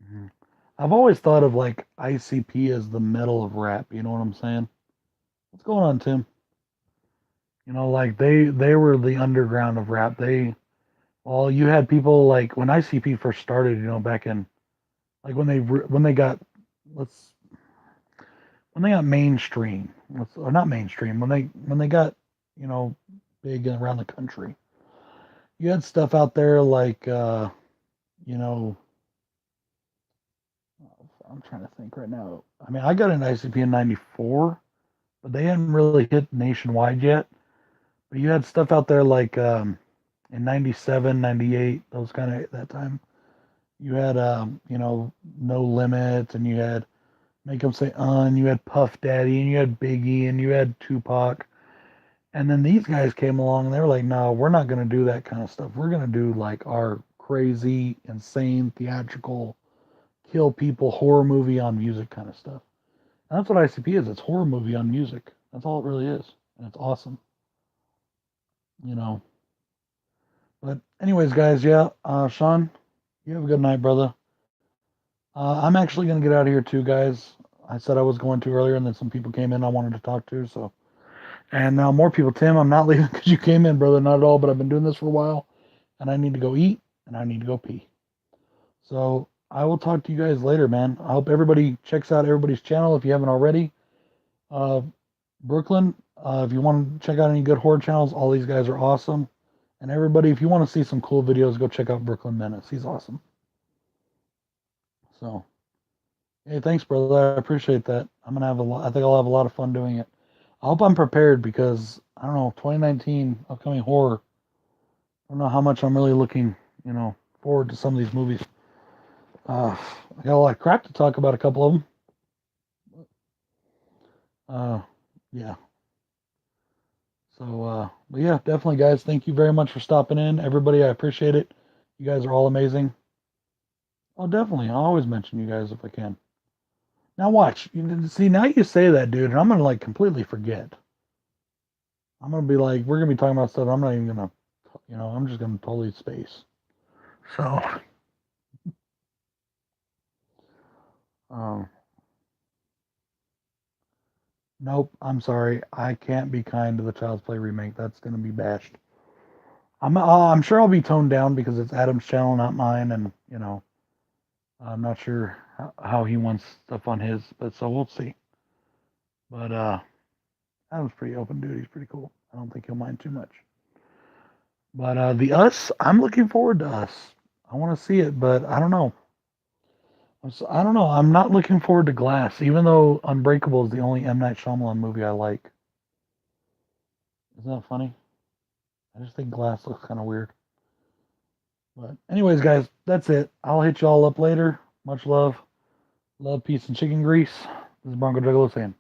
mhm. I've always thought of like ICP as the metal of rap. You know what I'm saying? What's going on, Tim? Like they were the underground of rap. Well, you had people like when ICP first started. Back in like when they got let's when they got mainstream. Or not mainstream. When they got you know big around the country. You had stuff out there like you know I'm trying to think right now. I mean, I got an ICP in '94, but they hadn't really hit nationwide yet. But you had stuff out there like in '97, '98, those kind of that time. You had No Limit, and you had Make 'Em Say and you had Puff Daddy, and you had Biggie, and you had Tupac. And then these guys came along, and they were like, "No, we're not gonna do that kind of stuff. We're gonna do like our crazy, insane, theatrical, kill people horror movie on music kind of stuff." And that's what ICP is. It's horror movie on music. That's all it really is, and it's awesome. You know. But anyways, guys, yeah. Sean, you have a good night, brother. I'm actually gonna get out of here too, guys. I said I was going to earlier, and then some people came in I wanted to talk to. So, and now more people. Tim, I'm not leaving because you came in, brother. Not at all. But I've been doing this for a while, and I need to go eat, and I need to go pee. So I will talk to you guys later, man. I hope everybody checks out everybody's channel if you haven't already. Uh, Brooklyn, if you want to check out any good horror channels, all these guys are awesome. And everybody, if you want to see some cool videos, go check out Brooklyn Menace. He's awesome. So, hey, thanks, brother. I appreciate that. I'm gonna have a lot. I think I'll have a lot of fun doing it. I hope I'm prepared because I don't know 2019 upcoming horror. I don't know how much I'm really looking, forward to some of these movies. I got a lot of crap to talk about. A couple of them. Uh, yeah. So, but yeah, definitely, guys. Thank you very much for stopping in, everybody. I appreciate it. You guys are all amazing. Oh, definitely. I'll always mention you guys if I can. Now watch. See, now you say that, dude, and I'm gonna like completely forget. I'm gonna be like, we're gonna be talking about stuff. I'm not even gonna, I'm just gonna totally space. So, um, nope. I'm sorry. I can't be kind to the Child's Play remake. That's gonna be bashed. I'm sure I'll be toned down because it's Adam's channel, not mine, and I'm not sure how he wants stuff on his, but so we'll see. But Adam's pretty open, dude. He's pretty cool. I don't think he'll mind too much. But the Us, I'm looking forward to Us. I want to see it, but I don't know. I don't know. I'm not looking forward to Glass, even though Unbreakable is the only M. Night Shyamalan movie I like. Isn't that funny? I just think Glass looks kind of weird. But anyways, guys, that's it. I'll hit you all up later. Much love. Love, peace, and chicken grease. This is Bronco Juggalo saying.